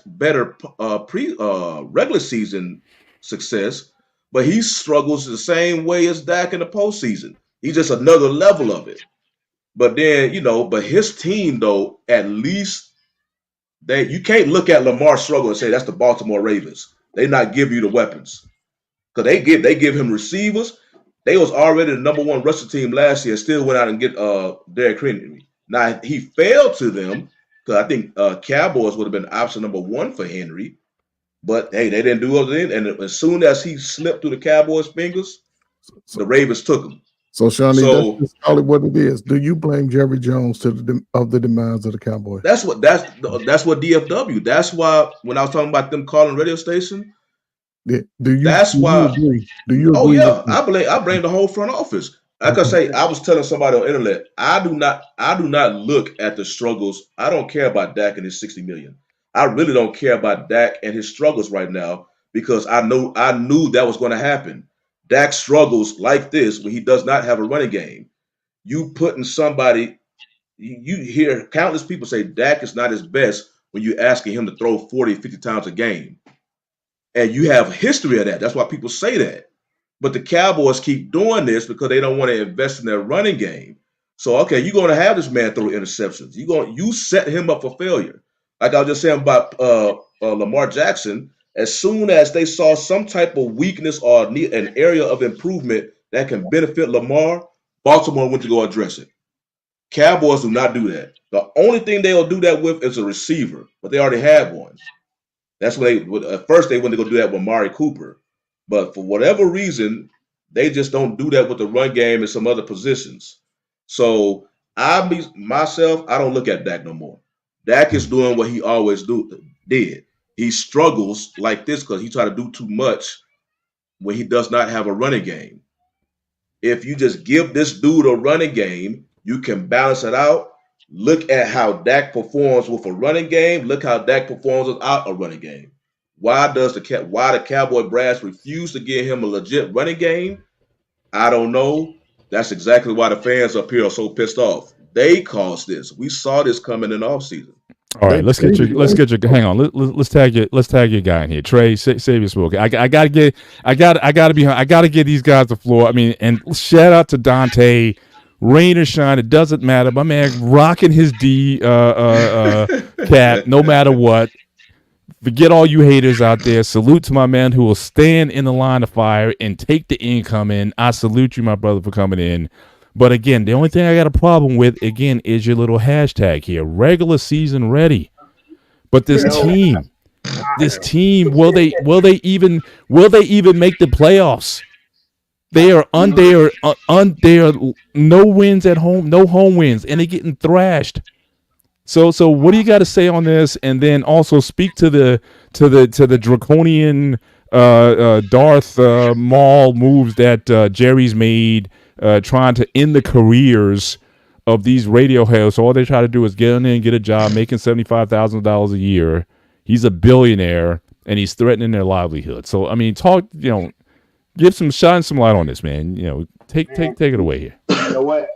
better regular season success, but he struggles the same way as Dak in the postseason. He's just another level of it. But then, but his team though, at least you can't look at Lamar's struggle and say that's the Baltimore Ravens. They not give you the weapons. Because they give him receivers. They was already the number one rushing team last year, still went out and get Derrick Henry. Now, he failed to them because I think Cowboys would have been option number one for Henry. But, hey, they didn't do it. And as soon as he slipped through the Cowboys' fingers, the Ravens took him. So, Shawnee, that's probably what it is. Do you blame Jerry Jones of the demands of the Cowboys? That's what DFW. That's why when I was talking about them calling radio station, do you agree? Oh yeah, I blame the whole front office. Like I say, I was telling somebody on the internet, I do not look at the struggles. I don't care about Dak and his $60 million. I really don't care about Dak and his struggles right now because I knew that was going to happen. Dak struggles like this when he does not have a running game. You putting somebody, you hear countless people say Dak is not his best when you're asking him to throw 40, 50 times a game. And you have a history of that. That's why people say that. But the Cowboys keep doing this because they don't want to invest in their running game. So, okay, you're going to have this man throw interceptions. You set him up for failure. Like I was just saying about Lamar Jackson, as soon as they saw some type of weakness or an area of improvement that can benefit Lamar, Baltimore went to go address it. Cowboys do not do that. The only thing they'll do that with is a receiver, but they already had one. That's when at first they went to go do that with Amari Cooper. But for whatever reason, they just don't do that with the run game and some other positions. So myself, I don't look at Dak no more. Dak is doing what he always did. He struggles like this because he try to do too much when he does not have a running game. If you just give this dude a running game, you can balance it out. Look at how Dak performs with a running game. Look how Dak performs without a running game. Why the Cowboy brass refuse to give him a legit running game? I don't know. That's exactly why the fans up here are so pissed off. They caused this. We saw this coming in the offseason. All right, let's get your. Hang on, let's tag your guy in here. Trey, save your smoke. I gotta get these guys the floor. I mean, and shout out to Dante. Rain or shine, it doesn't matter. My man rocking his D cap, no matter what. Forget all you haters out there. Salute to my man who will stand in the line of fire and take the incoming. I salute you, my brother, for coming in. But again, the only thing I got a problem with, again, is your little hashtag here. Regular season ready. But this team, will they even make the playoffs? They are no wins at home, no home wins, and they're getting thrashed. So what do you got to say on this? And then also speak to the draconian Darth Maul moves that Jerry's made, trying to end the careers of these radio hosts. So all they try to do is get in there and get a job, making $75,000 a year. He's a billionaire, and he's threatening their livelihood. So I mean, shine some light on this, man. Take it away here. You know what?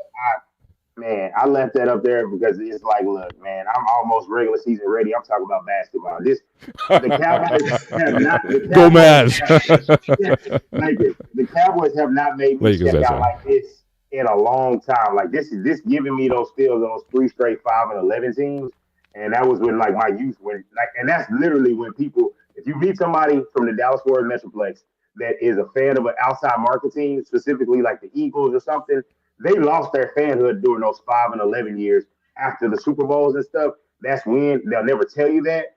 I left that up there because it's like, look, man, I'm almost regular season ready. I'm talking about basketball. The Cowboys have not. Go Mavs. The Cowboys have not made me check out like this in a long time. Like this giving me those feels of those 3 straight 5-11 teams, and that was when like my youth and that's literally when people. If you meet somebody from the Dallas-Fort Worth Metroplex that is a fan of an outside market team, specifically like the Eagles or something, they lost their fanhood during those 5-11 years after the Super Bowls and stuff. That's when they'll never tell you that.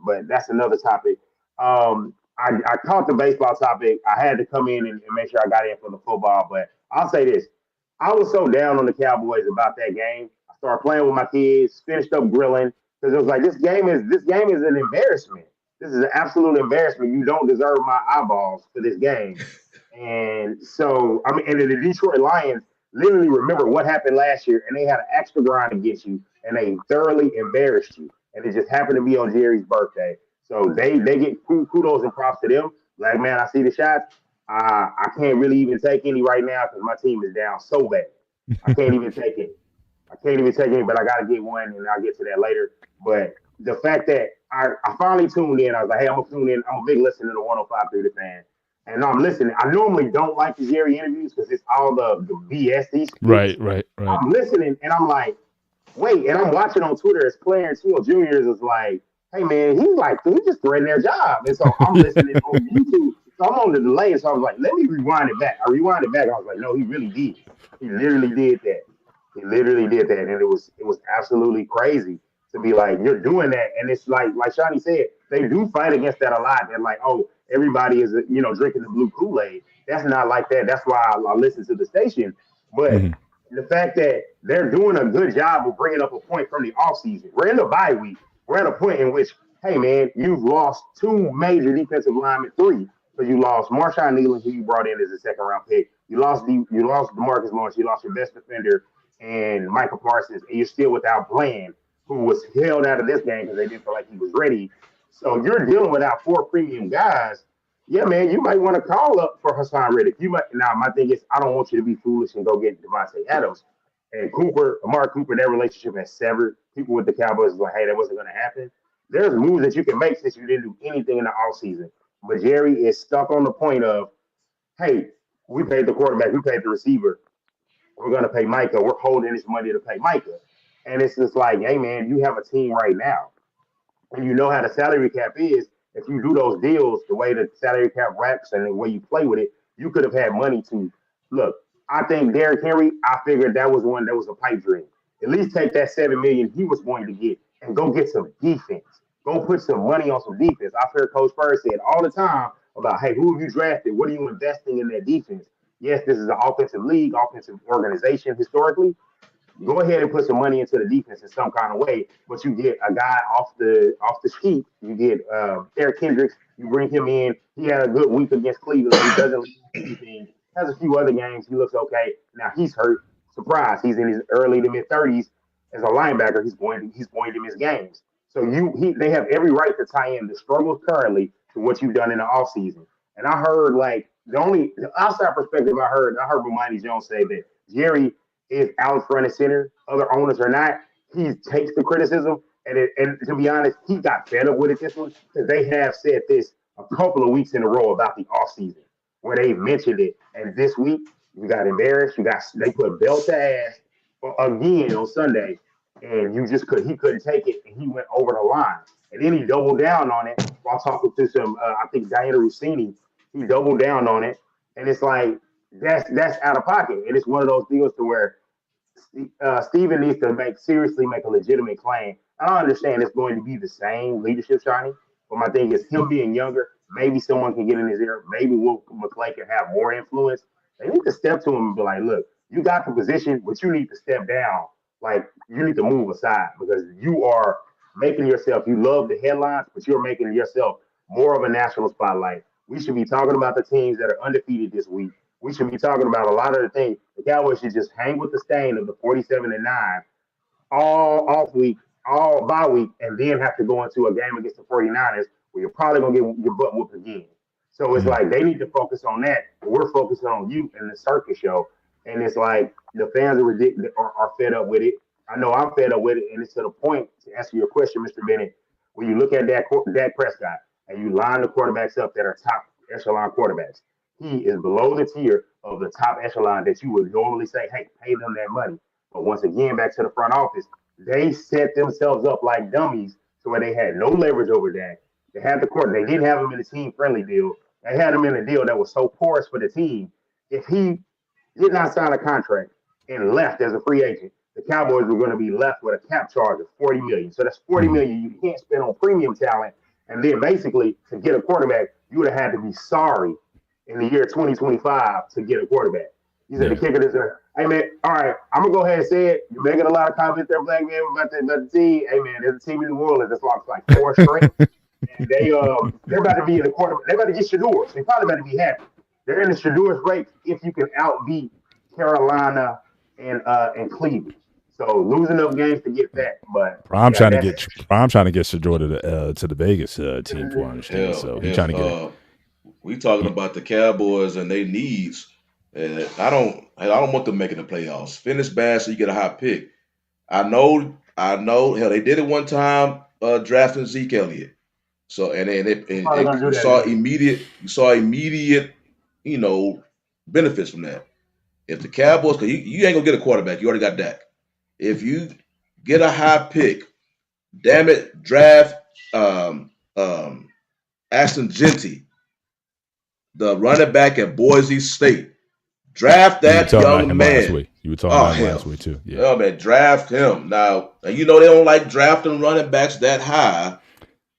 But that's another topic. I caught the baseball topic. I had to come in and make sure I got in for the football. But I'll say this. I was so down on the Cowboys about that game. I started playing with my kids, finished up grilling, because it was like, this game is an embarrassment. This is an absolute embarrassment. You don't deserve my eyeballs for this game. And so, I mean, and the Detroit Lions literally remember what happened last year, and they had an extra grind against you, and they thoroughly embarrassed you. And it just happened to be on Jerry's birthday. So they get kudos and props to them. Like, man, I see the shots. I can't really even take any right now because my team is down so bad. I can't even take it. But I got to get one, and I'll get to that later. But the fact that I finally tuned in, I was like, hey, I'm going to tune in. I'm a big listener to 105.3 The Fan. And I'm listening. I normally don't like the Jerry interviews because it's all the BS he speaks. Right. I'm listening, and I'm like, wait. And I'm watching on Twitter as Clarence Hill Jr. is like, hey, man, he's just threatening their job. And so I'm listening on YouTube. So I'm on the delay. So I was like, let me rewind it back. I rewind it back. I was like, no, he really did. He literally did that. And it was absolutely crazy to be like, you're doing that. And it's like Shawnee said, they do fight against that a lot. They're like, oh, everybody is, drinking the blue Kool-Aid. That's not like that. That's why I listen to the station. But the fact that they're doing a good job of bringing up a point from the offseason. We're in the bye week. We're at a point in which, hey, man, you've lost 2 major defensive linemen, 3. But you lost Marshawn Nealon, who you brought in as a second-round pick. You lost DeMarcus Lawrence. You lost your best defender and Michael Parsons. And you're still without Bland, who was held out of this game because they didn't feel like he was ready. So you're dealing without 4 premium guys. Yeah, man, you might want to call up for Hassan Reddick. Now, my thing is, I don't want you to be foolish and go get Devontae Adams. And Amari Cooper, their relationship has severed. People with the Cowboys is like, hey, that wasn't going to happen. There's moves that you can make since you didn't do anything in the offseason. But Jerry is stuck on the point of, hey, we paid the quarterback, we paid the receiver. We're going to pay Micah. We're holding this money to pay Micah. And it's just like, hey, man, you have a team right now. And you know how the salary cap is. If you do those deals, the way the salary cap wraps and the way you play with it, you could have had money to look. I think Derrick Henry, I figured that was one that was a pipe dream. At least take that $7 million he was going to get and go get some defense. Go put some money on some defense. I've heard Coach Spurs say it all the time about, hey, who have you drafted? What are you investing in that defense? Yes, this is an offensive league, offensive organization historically. Go ahead and put some money into the defense in some kind of way, but you get a guy off the sheet. You get Eric Kendricks. You bring him in. He had a good week against Cleveland. He doesn't leave anything. Has a few other games. He looks okay. Now he's hurt. Surprise. He's in his early to mid 30s as a linebacker. He's going to miss games. So they have every right to tie in the struggles currently to what you've done in the offseason. And I heard like the outside perspective I heard Bomani Jones say that Jerry is out front and center. Other owners are not. He takes the criticism, and to be honest, he got fed up with it this one because they have said this a couple of weeks in a row about the offseason where they mentioned it. And this week, you got embarrassed. They put belt to ass again on Sunday, and he couldn't take it, and he went over the line. And then he doubled down on it while talking to some, I think Diana Rossini. He doubled down on it, and it's like that's out of pocket. And it's one of those deals to where Steven needs to seriously make a legitimate claim. I understand it's going to be the same leadership, Shiny, but my thing is him being younger, maybe someone can get in his ear. Maybe Will McClay can have more influence. They need to step to him and be like, look, you got the position, but you need to step down. Like, you need to move aside because you are making yourself, you love the headlines, but you're making yourself more of a national spotlight. We should be talking about the teams that are undefeated this week. We should be talking about a lot of the things. The Cowboys should just hang with the stain of the 47-9 all off week, all bye week, and then have to go into a game against the 49ers where you're probably going to get your butt whooped again. So it's like they need to focus on that. We're focusing on you and the circus show. And it's like the fans are fed up with it. I know I'm fed up with it. And it's to the point, to answer your question, Mr. Bennett, when you look at Dak Prescott and you line the quarterbacks up that are top echelon quarterbacks, he is below the tier of the top echelon that you would normally say, hey, pay them that money. But once again, back to the front office, they set themselves up like dummies to where they had no leverage over Dak. They had the court. They didn't have him in a team-friendly deal. They had him in a deal that was so porous for the team. If he did not sign a contract and left as a free agent, the Cowboys were going to be left with a cap charge of $40 million. So that's $40 million you can't spend on premium talent. And then basically, to get a quarterback, you would have had to be sorry in the year 2025 to get a quarterback. He said the kicker is, hey man, all right, I'm gonna go ahead and say it. You're making a lot of comments there, Black man, about the team. Hey man, there's a team in New Orleans that's lost like 4 straight. And they're about to be in the quarterback. They're about to get Shadors. They probably about to be happy. They're in the Shadors break if you can outbeat Carolina and Cleveland. So losing enough games to get that, but I'm trying to get Shador to the Vegas team for understand. So he's trying to get. We talking about the Cowboys and their needs. I don't want them making the playoffs. Finish bad so you get a high pick. I know. Hell, they did it one time drafting Zeke Elliott. So you saw immediate, benefits from that. If the Cowboys, because you ain't gonna get a quarterback, you already got Dak. If you get a high pick, damn it, draft Ashton Genty, the running back at Boise State. Draft that young man. You were talking about him last week too. Yeah. Oh man, draft him. Now they don't like drafting running backs that high.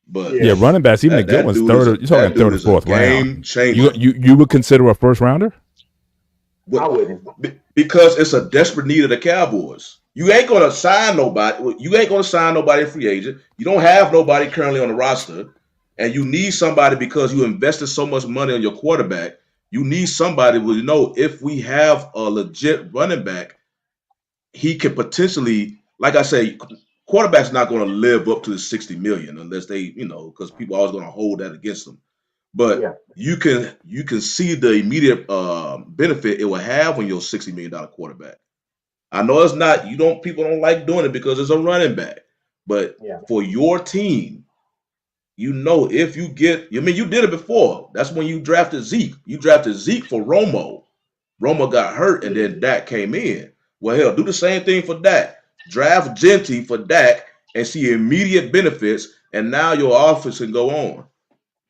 But running backs, even the good ones, you're talking third or fourth round. You would consider a first rounder? I wouldn't. Because it's a desperate need of the Cowboys. You ain't gonna sign nobody. You ain't gonna sign nobody free agent. You don't have nobody currently on the roster. And you need somebody because you invested so much money on your quarterback. You need somebody who if we have a legit running back, he could potentially, like I say, quarterback's not going to live up to the $60 million unless they, because people are always going to hold that against them. But you can see the immediate benefit it will have on your $60 million quarterback. I know it's not, people don't like doing it because it's a running back. But for your team, if you get, you did it before. That's when you drafted Zeke. You drafted Zeke for Romo. Romo got hurt, and then Dak came in. Well, hell, do the same thing for Dak. Draft Genty for Dak and see immediate benefits, and now your offense can go on.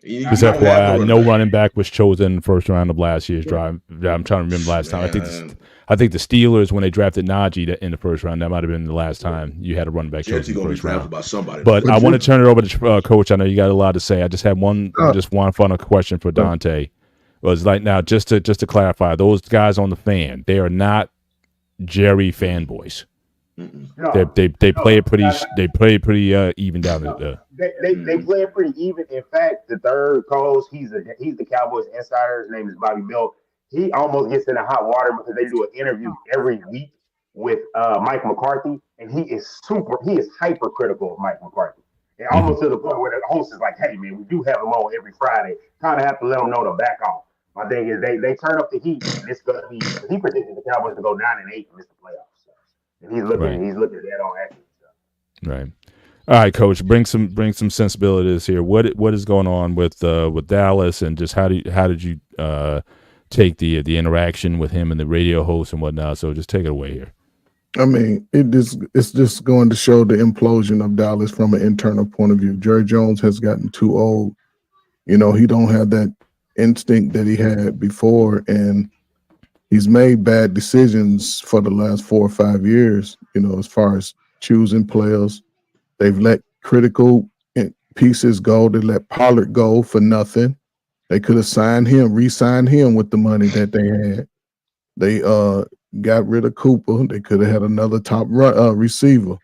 Just FYI, no running back was chosen in the first round of last year's draft. I'm trying to remember last time. I think the Steelers, when they drafted Najee in the first round, that might have been the last time you had a running back chosen in the first round. By somebody. But I want to turn it over to Coach. I know you got a lot to say. I just had one final question for Dante. Was like, now just to clarify, those guys on the fan, they are not Jerry fanboys. They play it pretty even down there. They play it pretty even. In fact, the third coach, he's the Cowboys insider. His name is Bobby Belt. He almost gets in the hot water because they do an interview every week with Mike McCarthy, and he is hypercritical of Mike McCarthy. And almost to the point where the host is like, "Hey man, we do have him on every Friday. Kind of have to let them know to back off." My thing is they turn up the heat, and it's gonna be. He predicted the Cowboys to go 9-8 and miss the playoffs. So. And he's looking at that on acting. So. Right. All right, Coach. Bring some sensibilities here. What is going on with Dallas, and just how did you take the interaction with him and the radio host and whatnot? So just take it away here. I mean, it's just going to show the implosion of Dallas from an internal point of view. Jerry Jones has gotten too old. You know, he don't have that instinct that he had before, and he's made bad decisions for the last 4 or 5 years, you know, as far as choosing players. They've let critical pieces go. They let Pollard go for nothing. They could have re-signed him with the money that they had. They got rid of Cooper. They could have had another top receiver.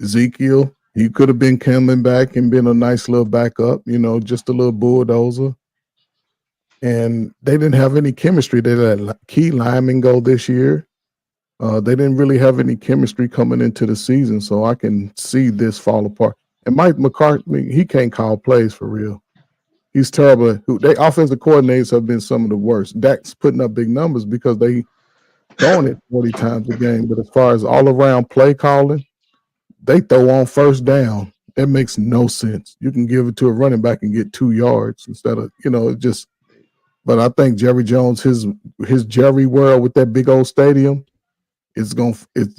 Ezekiel, he could have been coming back and been a nice little backup, you know, just a little bulldozer. And they didn't have any chemistry. They let key linemen go this year. They didn't really have any chemistry coming into the season, so I can see this fall apart. And Mike McCarthy, he can't call plays for real. He's terrible. Their offensive coordinators have been some of the worst. Dak's putting up big numbers because they throwing it 40 times a game. But as far as all-around play calling, they throw on first down. That makes no sense. You can give it to a running back and get 2 yards instead of, you know, it just – but I think Jerry Jones, his Jerry world with that big old stadium, it's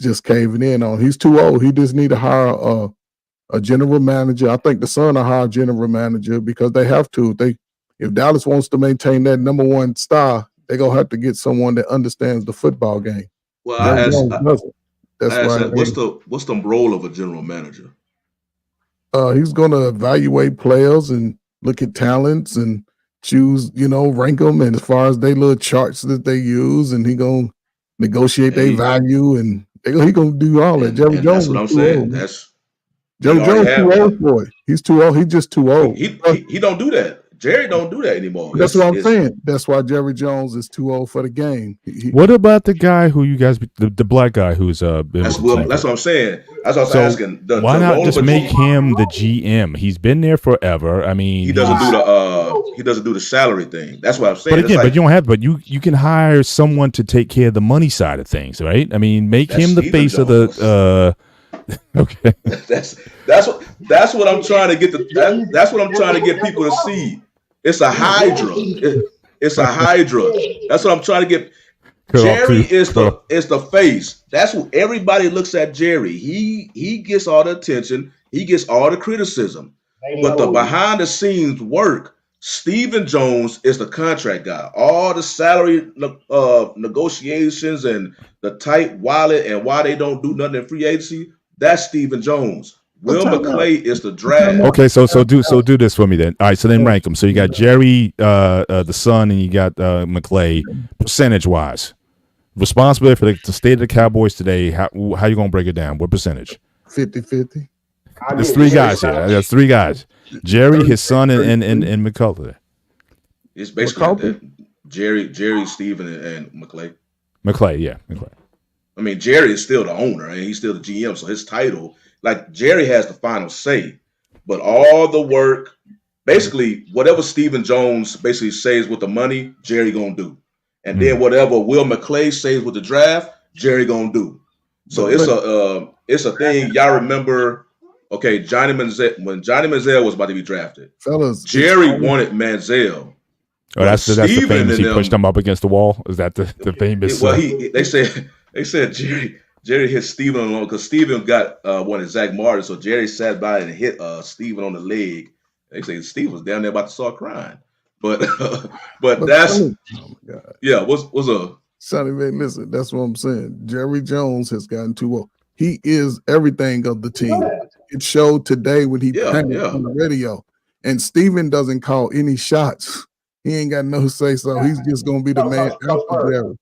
just caving in on. He's too old. He just need to hire a general manager. I think the Sun will hire a general manager because they have to. If Dallas wants to maintain that number one star, they're gonna have to get someone that understands the football game. Well, what's the role of a general manager? He's gonna evaluate players and look at talents and choose, you know, rank them, and as far as they little charts that they use, and he gonna negotiate their value, and he gonna do all that. Jerry Jones, that's what I'm saying. Jerry Jones too old for it. He's too old. He's just too old. He don't do that. Jerry don't do that anymore. That's what I'm saying. That's why Jerry Jones is too old for the game. What about the guy who you guys, the black guy who's that's what I'm saying. That's what I was asking. Why not just make him the GM? He's been there forever. I mean, he doesn't do the salary thing. That's what I'm saying. But again, you don't have. But you can hire someone to take care of the money side of things, right? I mean, make him the face Jones. Of the. Okay. That's what I'm trying to get that's what I'm trying to get people to see. It's a hydra. It's a hydra. That's what I'm trying to get. Jerry is the face. That's what everybody looks at. Jerry. He gets all the attention. He gets all the criticism. But the behind the scenes work, Stephen Jones is the contract guy. All the salary negotiations and the tight wallet and why they don't do nothing in free agency. That's Stephen Jones. Will McClay is the draft. Okay, so do this for me then. All right, so then rank them. So you got Jerry, the son, and you got McClay. Percentage wise, responsibility for the state of the Cowboys today. How you gonna break it down? What percentage? 50-50. There's 3 guys here. There's 3 guys. Jerry, his son, and McCullough. It's basically that. Jerry, Stephen, and McClay. McClay, yeah, McClay. I mean, Jerry is still the owner, and he's still the GM, so his title. Like, Jerry has the final say, but all the work, basically, whatever Stephen Jones basically says with the money, Jerry gonna do. And then whatever Will McClay says with the draft, Jerry gonna do. So it's a thing. Y'all remember, okay, when Johnny Manziel was about to be drafted, fellas, Jerry wanted Manziel. Oh, that's the famous, he pushed him up against the wall? Is that the famous? Well, they said Jerry hit Steven along because Steven got one of Zach Martin, so Jerry sat by and hit Steven on the leg They say Steve was down there about to start crying. But that's Sonny, oh my God. yeah. What's a Sonny, man, listen, that's what I'm saying. Jerry Jones has gotten too old. He is everything of the team. It showed today when he panicked on the radio. And Steven doesn't call any shots. He ain't got no say so. He's just gonna be the man after Jerry.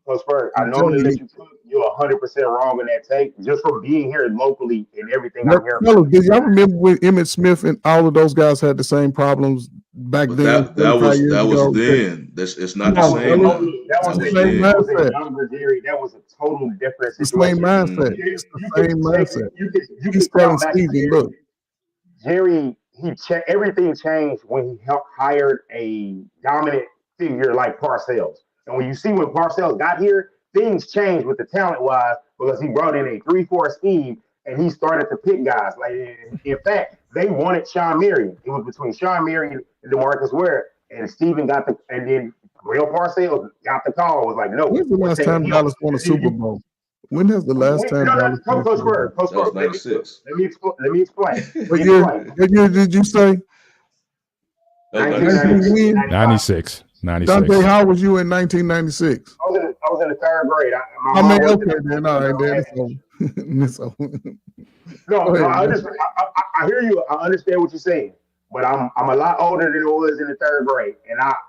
Coach Berg, I normally let you cook. You're 100% wrong in that take. Just from being here locally and everything I'm hearing. Fellas, do y'all remember when Emmitt Smith and all of those guys had the same problems back then? That was then. It's not the same. That was the same mindset. That was a total different situation. The same mindset. It's the same mindset. You can telling Stevie, look, Jerry, everything changed when he hired a dominant figure like Parcells. And when you see when Parcells got here, things changed with the talent-wise because he brought in a 3-4 scheme and he started to pick guys. Like, in fact, they wanted Sean Marion. It was between Sean Marion and DeMarcus Ware, and Steven got and then Real Parcells got the call. Was like, no. When's the last time Dallas won a Super Bowl? When has the last time Dallas won a Super Bowl? Coach Berg, let me explain. What year did you say? 96. Dante, how was you in 1996? I was in the third grade. Okay, then. All right, then. I hear you. I understand what you're saying, but I'm a lot older than I was in the third grade,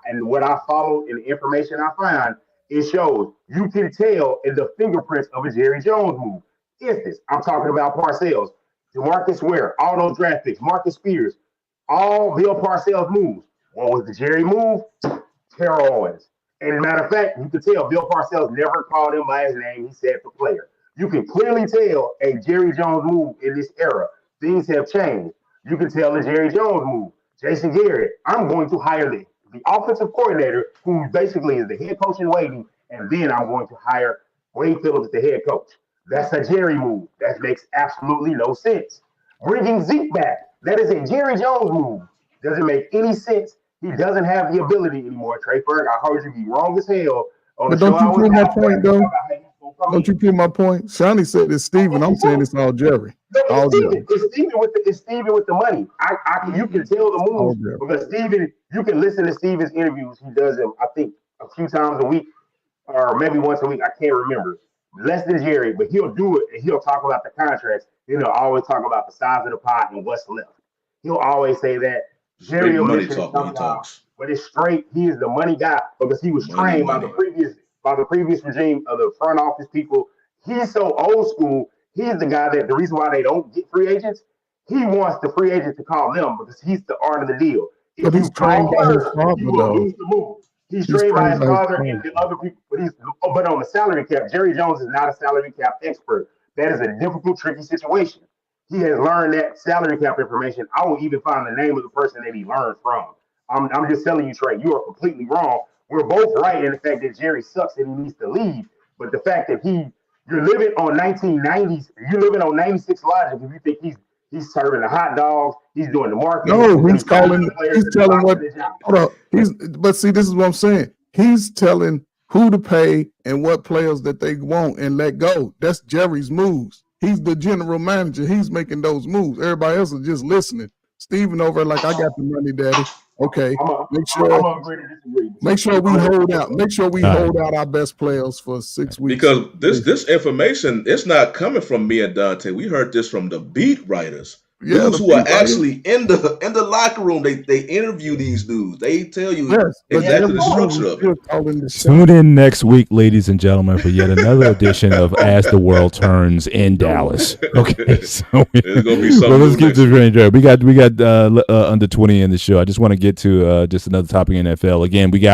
and what I follow and the information I find, it shows you can tell in the fingerprints of a Jerry Jones move. I'm talking about Parcells, DeMarcus Ware, all those draft picks, Marcus Spears, all Bill Parcells moves. What was the Jerry move? Terrell Owens. And matter of fact, you can tell Bill Parcells never called him by his name. He said the player. You can clearly tell a Jerry Jones move in this era. Things have changed. You can tell the Jerry Jones move. Jason Garrett, I'm going to hire the offensive coordinator, who basically is the head coach in waiting, and then I'm going to hire Wade Phillips, the head coach. That's a Jerry move. That makes absolutely no sense. Bringing Zeke back, that is a Jerry Jones move. Doesn't make any sense. He doesn't have the ability anymore. Trey Ferg, I heard you be wrong as hell. But don't you prove my point, though? Don't you prove my point? Shawnee said it's Steven. I'm saying it's all Jerry. No, it's Steven with the money. You can tell the moves because Steven, you can listen to Steven's interviews. He does them, I think, a few times a week or maybe once a week. I can't remember. Less than Jerry, but he'll do it and he'll talk about the contracts. He'll always talk about the size of the pot and what's left. He'll always say that. Jerry money talk when he talks. But it's straight. He is the money guy because he was trained by the previous regime of the front office people. He's so old school. He's the guy that the reason why they don't get free agents. He wants the free agents to call them because he's the art of the deal. But he's trained by his father, though. He's trained by his father and the other people. But on the salary cap, Jerry Jones is not a salary cap expert. That is a difficult, tricky situation. He has learned that salary cap information. I won't even find the name of the person that he learned from. I'm just telling you, Trey, you are completely wrong. We're both right in the fact that Jerry sucks and he needs to leave. But the fact that you're living on 1990s, you're living on 96 logic if you think he's serving the hot dogs, he's doing the marketing. No, he's telling what. Hold up. But see, this is what I'm saying. He's telling who to pay and what players that they want and let go. That's Jerry's moves. He's the general manager. He's making those moves. Everybody else is just listening. Steven over like, I got the money, Daddy. Okay, make sure we hold out. Make sure we hold out our best players for 6 weeks. Because this information, it's not coming from me and Dante. We heard this from the beat writers. Dudes who are actually in the locker room. They interview these dudes. They tell you exactly the structure of it. Tune in next week, ladies and gentlemen, for yet another edition of As the World Turns in Dallas. Okay, so it's gonna be something. Let's get to the range. We got under 20 in the show. I just want to get to just another topic in NFL. Again, we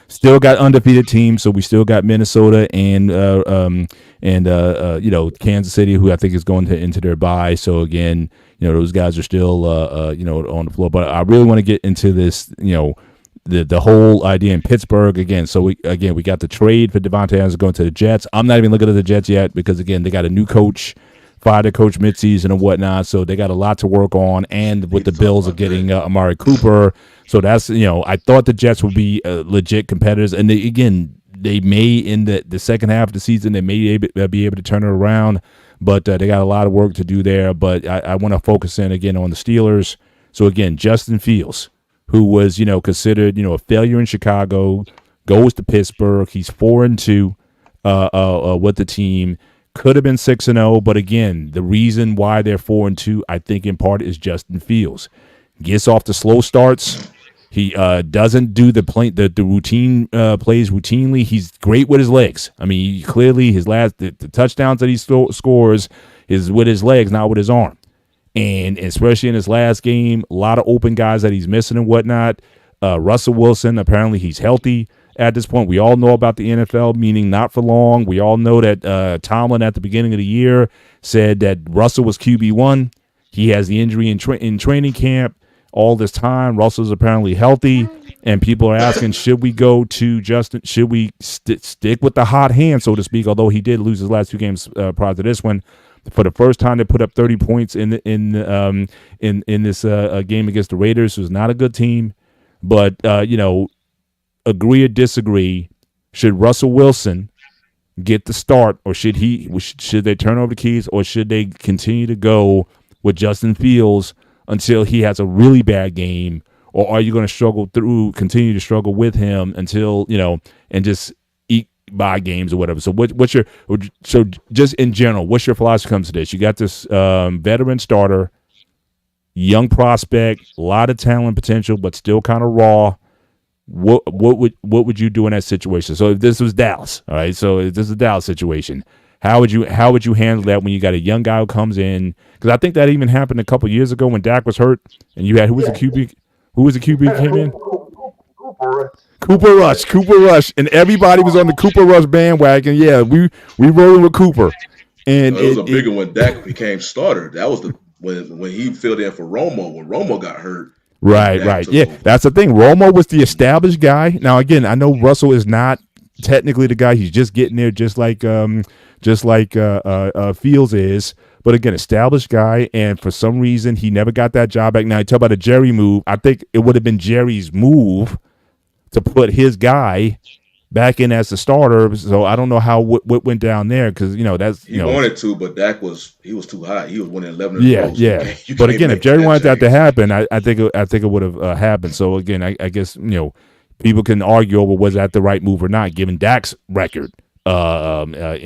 still got undefeated teams, so we still got Minnesota and Kansas City, who I think is going into their bye. So again, those guys are still on the floor. But I really want to get into this, the whole idea in Pittsburgh again. So we got the trade for Devontae Adams going to the Jets. I'm not even looking at the Jets yet because again they got a new coach, fired their coach midseason and whatnot. So they got a lot to work on. And with the Bills of getting Amari Cooper, so that's I thought the Jets would be legit competitors. And they may in the second half of the season they may be able to turn it around. But they got a lot of work to do there. But I want to focus in again on the Steelers. So again, Justin Fields, who was, considered, a failure in Chicago, goes to Pittsburgh. He's 4-2 with the team. Could have been 6-0, but again, the reason why they're 4-2, I think in part is Justin Fields. Gets off the slow starts. He doesn't do the routine plays routinely. He's great with his legs. I mean, clearly the touchdowns that he scores is with his legs, not with his arm. And especially in his last game, a lot of open guys that he's missing and whatnot. Russell Wilson, apparently he's healthy at this point. We all know about the NFL, meaning not for long. We all know that Tomlin at the beginning of the year said that Russell was QB1. He has the injury in training camp all this time. Russell's apparently healthy, and people are asking, should we go to Justin? Should we stick with the hot hand, so to speak, although he did lose his last 2 games prior to this one. For the first time, they put up 30 points in this game against the Raiders, who's not a good team. But, agree or disagree, should Russell Wilson get the start, or should they turn over the keys, or should they continue to go with Justin Fields until he has a really bad game, or are you going to continue to struggle with him until, and just eat by games or whatever? So so just in general, what's your philosophy comes to this? You got this veteran starter, young prospect, a lot of talent potential, but still kind of raw. What would you do in that situation? So if this was Dallas, all right. So if this is a Dallas situation, how would you handle that when you got a young guy who comes in? Because I think that even happened a couple of years ago when Dak was hurt, and you had who was the QB came in? Cooper Rush, and everybody was on the Cooper Rush bandwagon. Yeah, we rolling with Cooper, and it was a bigger when Dak became starter. That was when he filled in for Romo when Romo got hurt. Right. Yeah, that's the thing. Romo was the established guy. Now, again, I know Russell is not technically the guy. He's just getting there, just like Fields is. But again, established guy, and for some reason, he never got that job back. Now, you talk about a Jerry move. I think it would have been Jerry's move to put his guy back in as the starter. So I don't know what went down there, because that's he wanted to, but Dak was too high. He was winning 11. Yeah. But again, if Jerry wanted that to happen, I think it would have happened. So again, I guess people can argue over was that the right move or not, given Dak's record in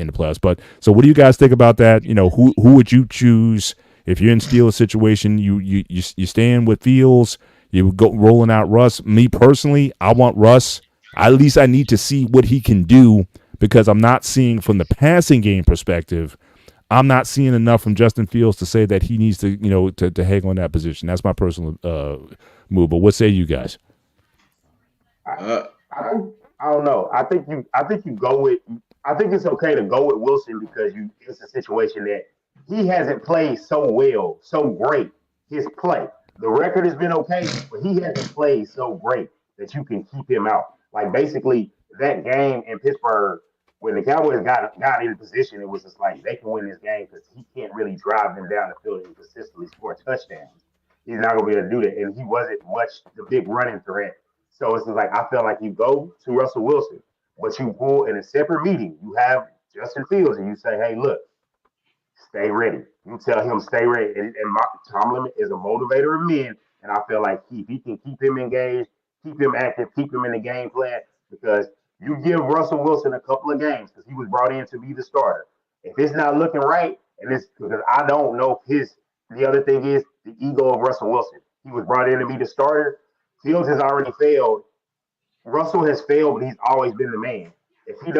the playoffs. But so what do you guys think about that? Who would you choose if you're in Steelers situation? You stand with Fields. You would go rolling out Russ. Me personally, I want Russ. At least I need to see what he can do, because I'm not seeing from the passing game perspective. I'm not seeing enough from Justin Fields to say that he needs to, to hang on that position. That's my personal move. But what say you guys? I don't know. I think you go with. I think it's okay to go with Wilson, because it's a situation that he hasn't played so well, so great. His play, the record has been okay, but he hasn't played so great that you can keep him out. Like, basically, that game in Pittsburgh, when the Cowboys got in position, it was just like they can win this game because he can't really drive them down the field and consistently score touchdowns. He's not going to be able to do that. And he wasn't much the big running threat. So it's just like, I felt like you go to Russell Wilson, but you pull in a separate meeting. You have Justin Fields, and you say, hey, look, stay ready. You tell him stay ready. And Tomlin is a motivator of men, and I feel like if he can keep him engaged, keep him active, keep him in the game plan, because you give Russell Wilson a couple of games, because he was brought in to be the starter. If it's not looking right, and it's because I don't know if the other thing is the ego of Russell Wilson. He was brought in to be the starter. Fields has already failed. Russell has failed, but he's always been the man. If he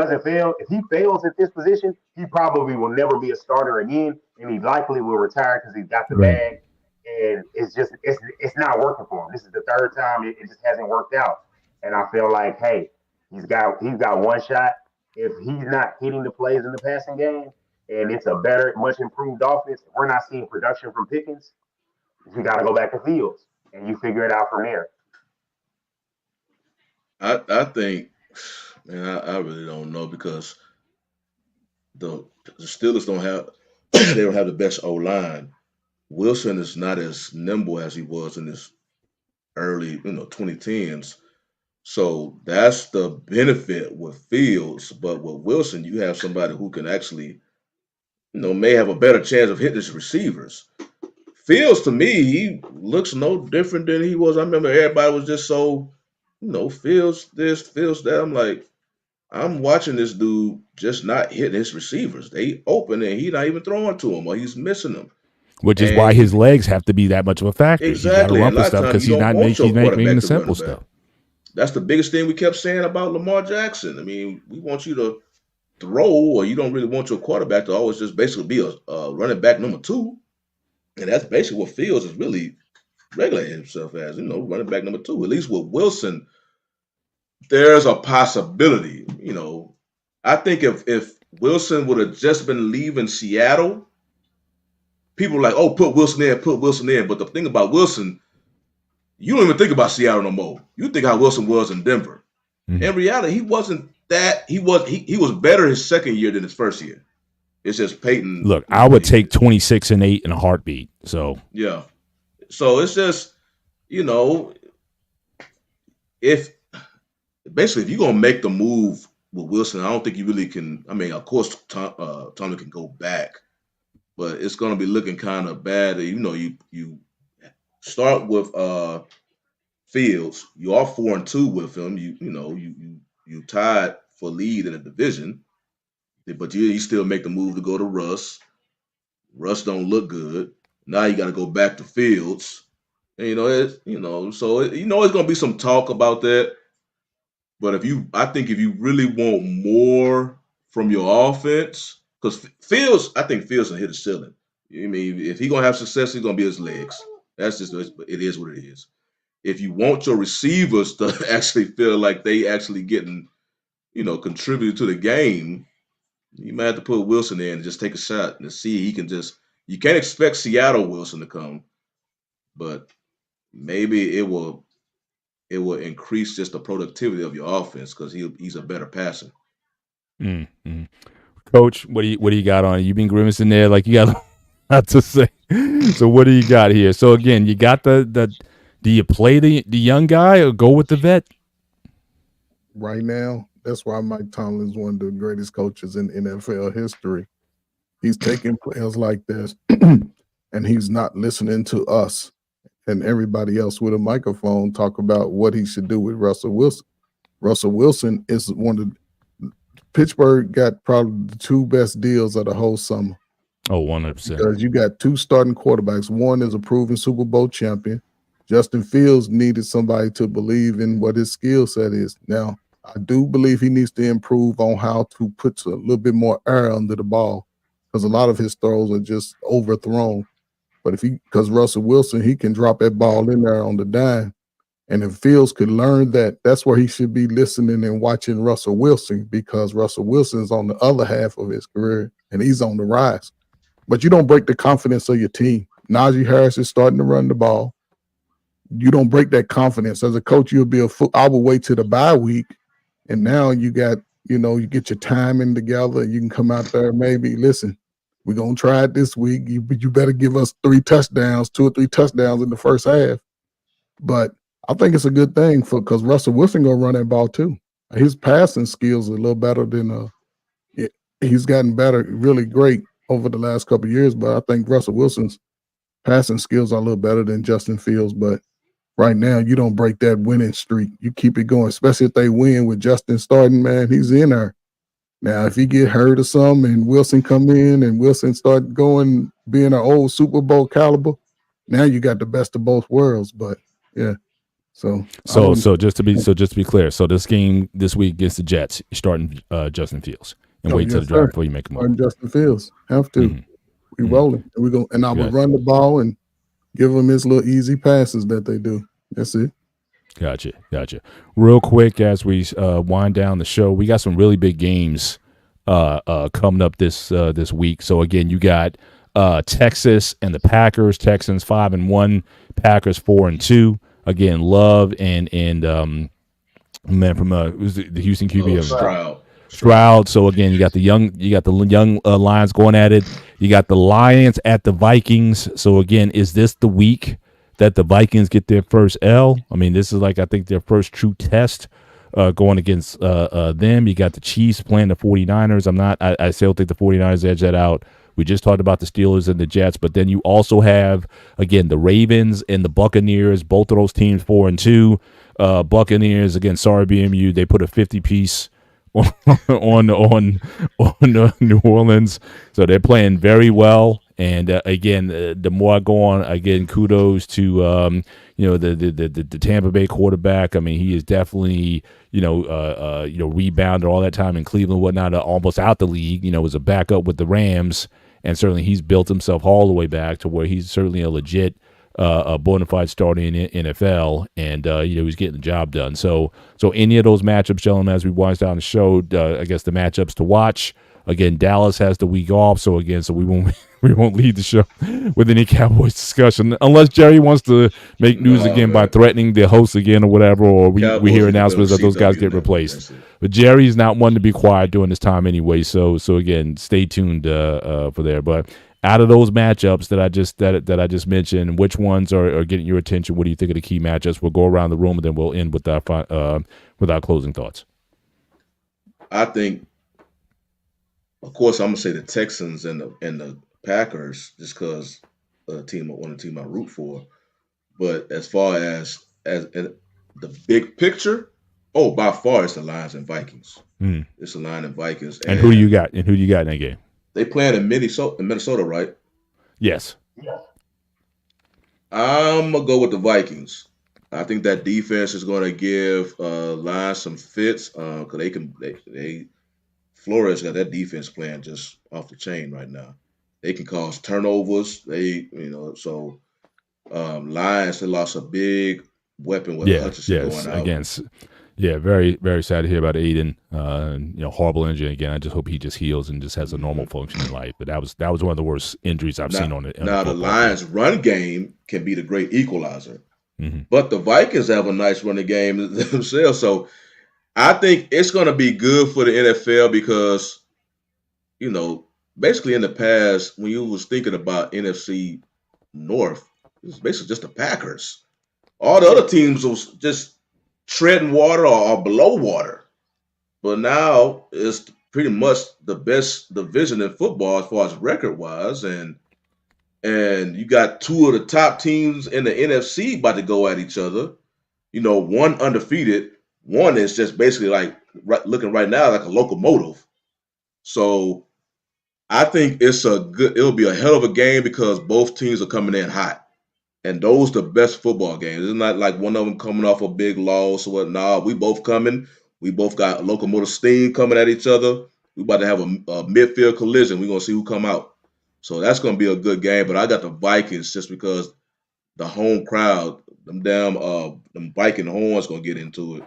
fails at this position, he probably will never be a starter again, and he likely will retire because he's got the bag. And it's not working for him. This is the third time it just hasn't worked out. And I feel like, hey, he's got one shot. If he's not hitting the plays in the passing game, and it's a better, much improved offense, we're not seeing production from Pickens, you got to go back to Fields, and you figure it out from there. I think, man, I really don't know, because the Steelers don't have the best O-line. Wilson is not as nimble as he was in his early, 2010s. So that's the benefit with Fields. But with Wilson, you have somebody who can actually, may have a better chance of hitting his receivers. Fields to me, he looks no different than he was. I remember everybody was just so, Fields this, Fields that. I'm like, I'm watching this dude just not hitting his receivers. They open and he's not even throwing to them or he's missing them. Which is And why his legs have to be that much of a factor. exactly. He's got to And run a for lot of stuff times because you don't want he's your not making quarterback the to simple run back. stuff. That's the biggest thing we kept saying about Lamar Jackson. I mean, we want you to throw, or you don't really want your quarterback to always just basically be a running back number 2. And that's basically what Fields is really regulating himself as, running back number 2. At least with Wilson, there's a possibility. I think if Wilson would have just been leaving Seattle, people were like, oh, put Wilson in. But the thing about Wilson, you don't even think about Seattle no more. You think how Wilson was in Denver. Mhm. In reality, he wasn't that. He was better his second year than his first year. It's just Peyton. Look, I would take 26-8 in a heartbeat. So yeah. So it's just, if you're gonna make the move with Wilson, I don't think you really can. I mean, of course, Tomlin can go back, but it's gonna be looking kind of bad. You start with Fields. You are 4-2 with him. You tied for lead in the division, but you still make the move to go to Russ. Russ don't look good. Now you got to go back to Fields. And, so it's gonna be some talk about that. But I think if you really want more from your offense, because I think Fields can hit a ceiling. I mean, if he's gonna have success, it's gonna be his legs. That's just it is what it is. If you want your receivers to actually feel like they actually getting, contribute to the game, you might have to put Wilson in and just take a shot and see he can just. You can't expect Seattle Wilson to come, but maybe it will increase just the productivity of your offense because he's a better passer. Mm-hmm. Coach, what do you got on it? You've been grimacing there like you got a lot to say. So what do you got here? So again, you got the do you play the young guy or go with the vet? Right now, that's why Mike Tomlin is one of the greatest coaches in NFL history. He's taking players like this and he's not listening to us and everybody else with a microphone talk about what he should do with Russell Wilson. Russell Wilson is one of Pittsburgh got probably the 2 best deals of the whole summer. Oh, 100%. Because you got 2 starting quarterbacks. One is a proven Super Bowl champion. Justin Fields needed somebody to believe in what his skill set is. Now, I do believe he needs to improve on how to put a little bit more air under the ball because a lot of his throws are just overthrown. But because Russell Wilson, he can drop that ball in there on the dime. And if Fields could learn that, that's where he should be listening and watching Russell Wilson because Russell Wilson is on the other half of his career and he's on the rise. But you don't break the confidence of your team. Najee Harris is starting to run the ball. You don't break that confidence. As a coach, you'll be I would wait till the bye week. And now you got, you get your timing together. You can come out there maybe, listen, we're going to try it this week. You better give us 2 or 3 touchdowns in the first half. But I think it's a good thing because Russell Wilson going to run that ball too. His passing skills are a little better than he's gotten better, really great over the last couple of years. But I think Russell Wilson's passing skills are a little better than Justin Fields. But right now, you don't break that winning streak. You keep it going, especially if they win with Justin starting, man, he's in there. Now, if he get hurt or something and Wilson come in and Wilson start going, being an old Super Bowl caliber, now you got the best of both worlds. But yeah, so just to be clear, so this game this week against the Jets, you're starting Justin Fields and wait till the drive before you make a move. Justin Fields have to. Mm-hmm. We rolling, and I would run the ball and give him his little easy passes that they do. That's it. Gotcha. Real quick, as we wind down the show, we got some really big games coming up this week. So again, you got Texas and the Packers. Texans 5-1, Packers 4-2. Again, Love and man from who's the Houston QB Stroud. So again, you got the young Lions going at it. You got the Lions at the Vikings. So again, is this the week that the Vikings get their first L? I mean, this is I think their first true test going against them. You got the Chiefs playing the 49ers. I still think the 49ers edge that out We just talked about the Steelers and the Jets, but then you also have, again, the Ravens and the Buccaneers, both of those teams 4-2. Buccaneers, again, sorry BMU, they put a 50-piece on New Orleans, so they're playing very well. And again, the more I go on, again, kudos to the Tampa Bay quarterback. I mean, he is definitely rebounded all that time in Cleveland, and whatnot, almost out the league. Was a backup with the Rams, and certainly he's built himself all the way back to where he's certainly a legit a bona fide starter in NFL, and he's getting the job done. So any of those matchups, gentlemen, as we wind down the show, I guess the matchups to watch. Again, Dallas has the week off, so we won't lead the show with any Cowboys discussion unless Jerry wants to make news by threatening the host again or whatever, or we hear announcements that those guys get replaced. But Jerry's not one to be quiet during this time anyway. So again, stay tuned for there. But out of those matchups that I just mentioned, which ones are getting your attention? What do you think of the key matchups? We'll go around the room and then we'll end with our closing thoughts. I think, of course, I'm gonna say the Texans and the Packers, just because one of the team I root for. But as far as the big picture, by far it's the Lions and Vikings. It's the Lions and Vikings. And who do you got? And who do you got in that game? They playing in Minnesota, right? Yes. I'm gonna go with the Vikings. I think that defense is gonna give Lions some fits because they Flores got that defense playing just off the chain right now. They can cause turnovers. Lions, they lost a big weapon with Hutchinson going out. Against, very, very sad to hear about Aiden. Horrible injury again. I just hope he just heals and just has a normal functioning life. But that was one of the worst injuries I've seen on it. Now the Lions' run game can be the great equalizer, but the Vikings have a nice running game themselves. So I think it's going to be good for the NFL because, basically in the past, when you was thinking about NFC North, it was basically just the Packers. All the other teams was just treading water or below water. But now it's pretty much the best division in football as far as record-wise. And you got two of the top teams in the NFC about to go at each other. One undefeated. One is just basically looking right now like a locomotive. So I think it'll be a hell of a game because both teams are coming in hot. And those are the best football games. It's not like one of them coming off a big loss or whatnot. We both coming. We both got locomotive steam coming at each other. We about to have a midfield collision. We're going to see who come out. So that's going to be a good game. But I got the Vikings just because the home crowd, them Viking horns going to get into it.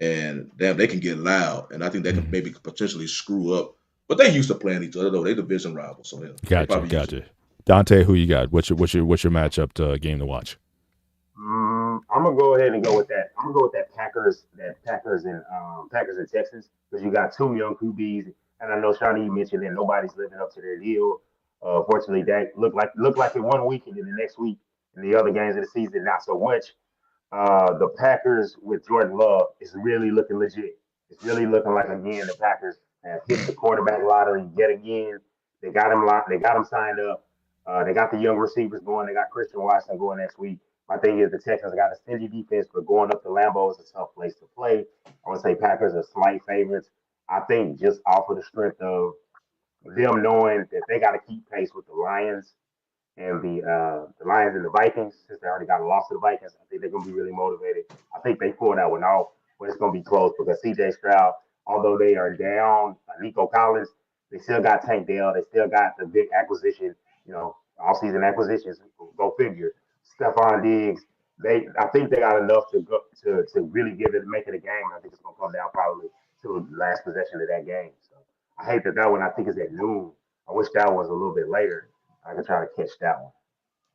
And damn, they can get loud, and I think they can maybe potentially screw up. But they used to playing each other though; they division rivals. So Gotcha. Dante, who you got? What's your matchup game to watch? I'm gonna go ahead and go with that. I'm gonna go with that Packers and Texans because you got two young QBs, and I know Shawnee, you mentioned that nobody's living up to their deal. Fortunately, that looked like it one week, and then the next week in the other games of the season, not so much. The Packers with Jordan Love is really looking legit. It's really looking like, again, the Packers have hit the quarterback lottery yet again. They got him signed up. They got the young receivers going. They got Christian Watson going next week. My thing is the Texans got a stingy defense, but going up to Lambeau is a tough place to play. I would say Packers are slight favorites. I think just off of the strength of them knowing that they got to keep pace with the Lions and the Lions and the Vikings, since they already got a loss to the Vikings, I think they're going to be really motivated. I think they pull that one off, but it's going to be close because C.J. Stroud, although they are down Nico Collins, they still got Tank Dell. They still got the big acquisition, all-season acquisitions. Go figure. Stephon Diggs. I think they got enough to really make it a game. I think it's going to come down probably to the last possession of that game. So I hate that one I think is at noon. I wish that was a little bit later. I can try to catch that one.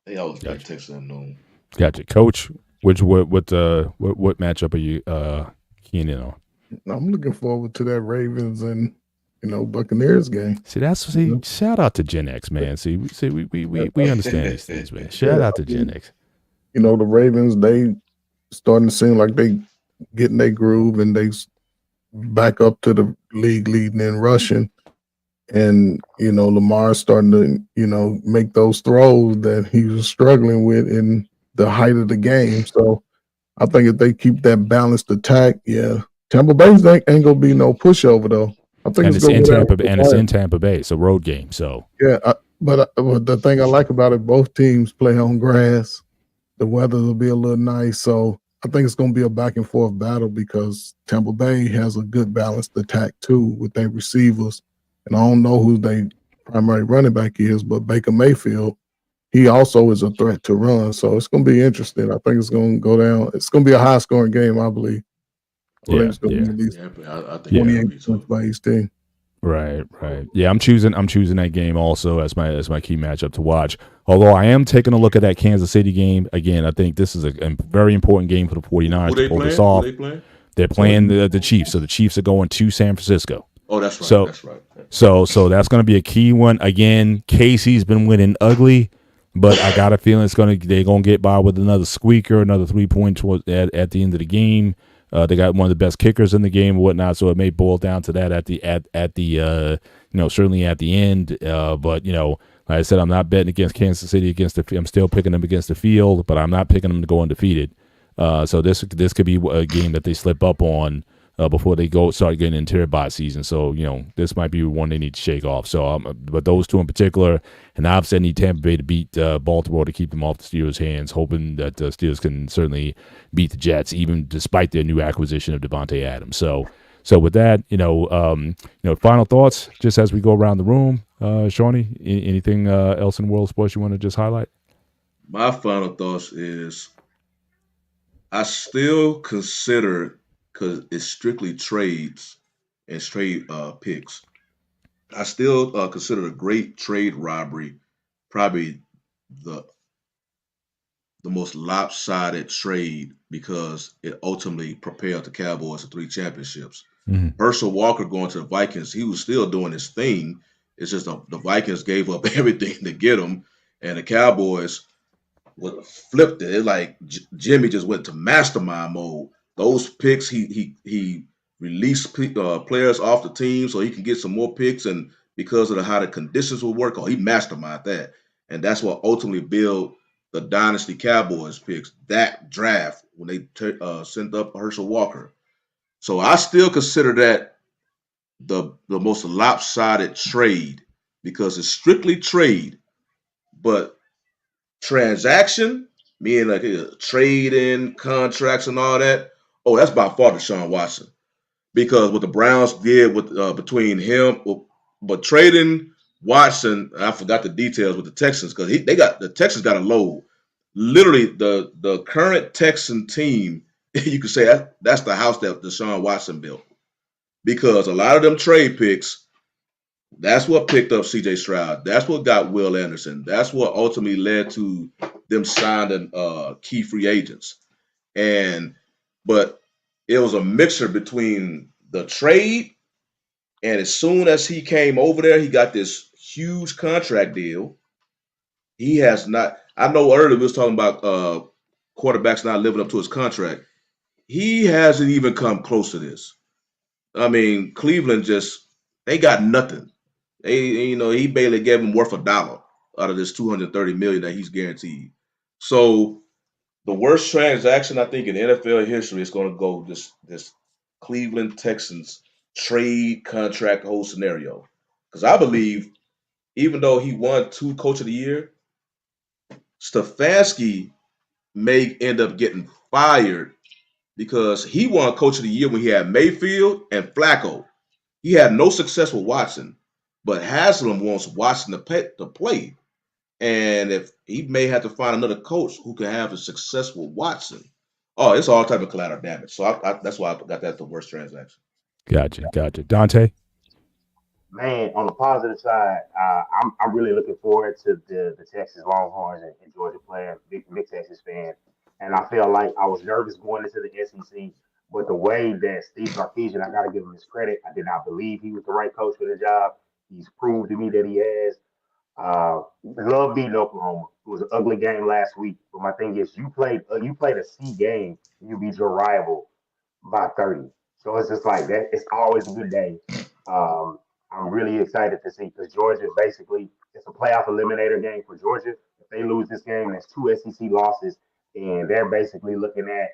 They always play Texas at noon. Gotcha, Coach. What matchup are you keying in on? I'm looking forward to that Ravens and Buccaneers game. Shout out to Gen X, man. We understand these things, man. Shout out to Gen X. The Ravens, they starting to seem like they getting their groove and they back up to the league leading in rushing. And, Lamar's starting to, make those throws that he was struggling with in the height of the game. So I think if they keep that balanced attack, yeah, Tampa Bay's ain't going to be no pushover, though. I think And it's it's going in to go Tampa, down. and it's in Tampa Bay. It's a road game, so Yeah, but the thing I like about it, both teams play on grass. The weather will be a little nice, so I think it's going to be a back and forth battle because Tampa Bay has a good balanced attack too with their receivers, and I don't know who their primary running back is, but Baker Mayfield, he also is a threat to run. So it's going to be interesting. I think it's going to go down. It's going to be a high scoring game, I believe. I believe it's going to be at least I think 28 points by each team. Right. Yeah, I'm choosing that game also as my key matchup to watch. Although I am taking a look at that Kansas City game. Again, I think this is a very important game for the 49ers to pull this off. They're playing the Chiefs. So the Chiefs are going to San Francisco. Oh, that's right. That's right. So that's going to be a key one. Again, Casey's been winning ugly, but I got a feeling they're going to get by with another squeaker, another 3-point at the end of the game. They got one of the best kickers in the game and whatnot, so it may boil down to that at the certainly at the end. But like I said, I'm not betting against Kansas City I'm still picking them against the field, but I'm not picking them to go undefeated. So this could be a game that they slip up on before they start getting into their bye season. So this might be one they need to shake off. So but those two in particular, and obviously I need Tampa Bay to beat Baltimore to keep them off the Steelers' hands, hoping that the Steelers can certainly beat the Jets, even despite their new acquisition of Devontae Adams. So with that, final thoughts just as we go around the room. Shawnee, anything else in world sports you want to just highlight? My final thoughts is I still consider, because it's strictly trades and trade picks, I still consider a great trade robbery probably the most lopsided trade because it ultimately propelled the Cowboys to 3 championships. Mm-hmm. Herschel Walker going to the Vikings, he was still doing his thing. It's just the Vikings gave up everything to get him, and the Cowboys flipped it. It's like Jimmy just went to mastermind mode. Those picks, he released players off the team so he can get some more picks, and because of how the conditions will work, he masterminded that, and that's what ultimately built the dynasty Cowboys picks that draft when they sent up Herschel Walker. So I still consider that the most lopsided trade because it's strictly trade, but transaction, meaning like trading contracts and all that. Oh, that's by far Deshaun Watson because what the Browns did with between him, but trading Watson, I forgot the details with the Texans because the Texans got a load. Literally, the current Texan team, you could say that's the house that Deshaun Watson built because a lot of them trade picks. That's what picked up C.J. Stroud. That's what got Will Anderson. That's what ultimately led to them signing key free agents. But it was a mixture between the trade and as soon as he came over there, he got this huge contract deal. He has not. I know earlier we was talking about quarterbacks not living up to his contract. He hasn't even come close to this. I mean, Cleveland they got nothing. He barely gave him worth $1 out of this 230 million that he's guaranteed. So the worst transaction I think in NFL history is going to go this Cleveland Texans trade contract whole scenario. Because I believe even though he won 2 Coach of the Year, Stefanski may end up getting fired because he won Coach of the Year when he had Mayfield and Flacco. He had no success with Watson, but Haslam wants Watson to play. And if he may have to find another coach who can have a successful Watson. Oh, it's all type of collateral damage. So that's why I got that the worst transaction. Gotcha. Dante? Man, on the positive side, I'm really looking forward to the Texas Longhorns and Georgia playing. Big Texas fan, and I feel like I was nervous going into the SEC, but the way that Steve Sarkisian, I got to give him his credit. I did not believe he was the right coach for the job. He's proved to me that he has. Love beating Oklahoma. It was an ugly game last week, but my thing is, you played a C game, you beat your rival by 30. So it's just like that. It's always a good day. Um, I'm really excited to see because Georgia basically it's a playoff eliminator game for Georgia. If they lose this game, that's 2 SEC losses, and they're basically looking at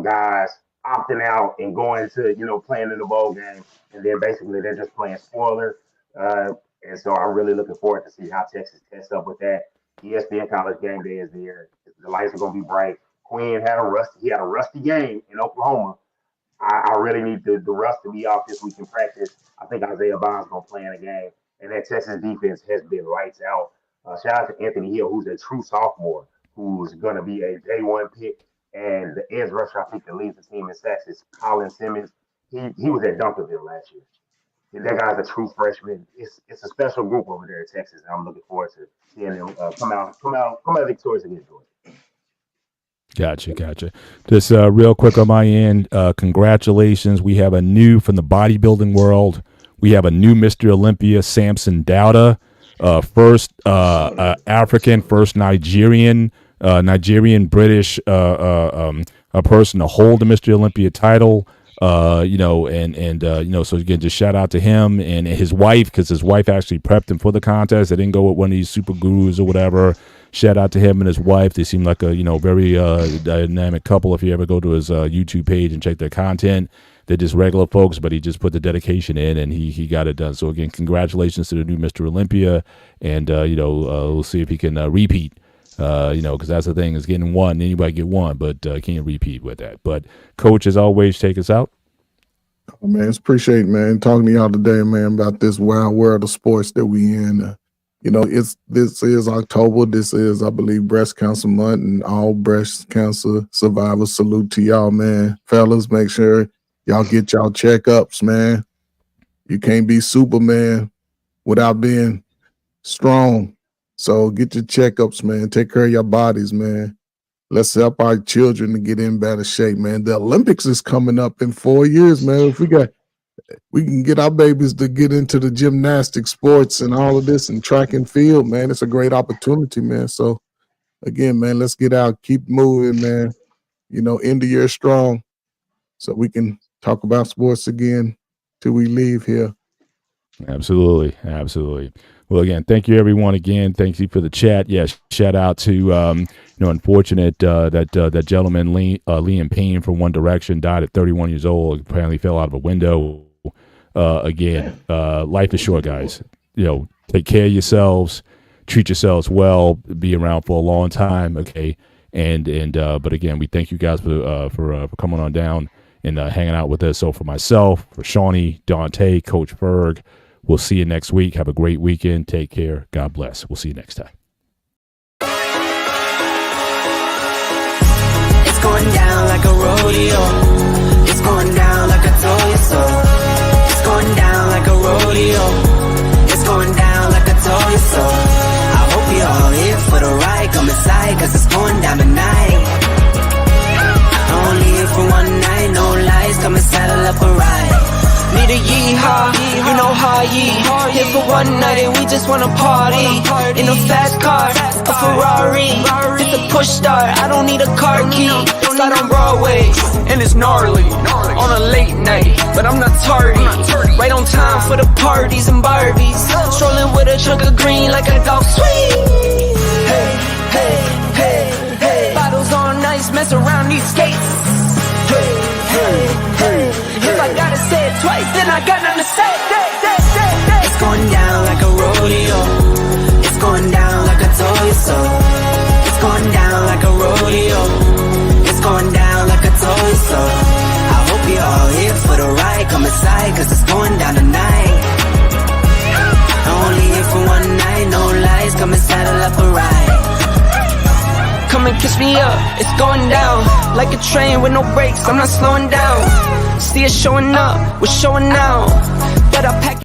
guys opting out and going to playing in the bowl game, and then basically they're just playing spoiler. And so I'm really looking forward to see how Texas tests up with that. ESPN College Game Day is there. The lights are going to be bright. Quinn had a rusty game in Oklahoma. I really need the rust to be off this week in practice. I think Isaiah Bond's going to play in the game. And that Texas defense has been lights out. Shout out to Anthony Hill, who's a true sophomore, who's going to be a day one pick. And the edge rusher, I think, that leads the team in sacks is Colin Simmons. He was at Dunkerville last year. That guy's a true freshman. It's a special group over there at Texas, and I'm looking forward to seeing them come out victorious against Georgia. Gotcha. Just real quick on my end, congratulations. We have a new from the bodybuilding world. We have a new Mr. Olympia, Samson Dowda, first African, first Nigerian British a person to hold the Mr. Olympia title. So again, just shout out to him and his wife, because his wife actually prepped him for the contest. They didn't go with one of these super gurus or whatever. Shout out to him and his wife. They seem like a very dynamic couple. If you ever go to his YouTube page and check their content, they're just regular folks, but he just put the dedication in and he got it done. So again, congratulations to the new Mr. Olympia, and we'll see if he can repeat. Because that's the thing, is getting one. Anybody get one, but can't repeat with that. But Coach, as always, take us out. Oh, man, it's appreciate, man, talking to y'all today, man, about this wild world of sports that we in. This is October. This is, I believe, Breast Cancer Month, and all breast cancer survivors, salute to y'all, man. Fellas, make sure y'all get y'all checkups, man. You can't be Superman without being strong. So get your checkups, man. Take care of your bodies, man. Let's help our children to get in better shape, man. The Olympics is coming up in 4 years, man. If we can get our babies to get into the gymnastic sports and all of this and track and field, man, it's a great opportunity, man. So again, man, let's get out, keep moving, man. End the year strong so we can talk about sports again till we leave here. Absolutely. Well, again, thank you, everyone. Again, thank you for the chat. Yes, shout out to unfortunate that gentleman Liam Payne from One Direction died at 31 years old. Apparently, fell out of a window. Again, life is short, guys. Take care of yourselves, treat yourselves well, be around for a long time. Okay, but again, we thank you guys for coming on down and hanging out with us. So for myself, for Shawnee, Dante, Coach Ferg. We'll see you next week. Have a great weekend. Take care. God bless. We'll see you next time. It's going down like a rodeo. It's going down like I told you so. It's going down like a rodeo. It's going down like I told you so. I hope you're all here for the ride. Come inside, cause it's going down tonight. Only here for one night, no lies. Come and saddle up a ride. Need a yeehaw, how ye. Here for one night and we just wanna party. In a fast car, a Ferrari. It's a push start, I don't need a car key. It's out on Broadway, and it's gnarly. On a late night, but I'm not tardy. Right on time for the parties and Barbies. Strolling with a chunk of green like a dog sweet. Hey. Bottles on ice, mess around these skates. If I gotta say it twice, then I got nothing to say. It's going down like a rodeo. It's going down like I told you so. It's going down like a rodeo. It's going down like I told you so. I hope you're all here for the ride. Come inside, cause it's going down tonight. Only here for one night, no lies. Come and saddle up a ride. Come and kiss me up, it's going down. Like a train with no brakes, I'm not slowing down. See us showing up, we're showing out. But I pack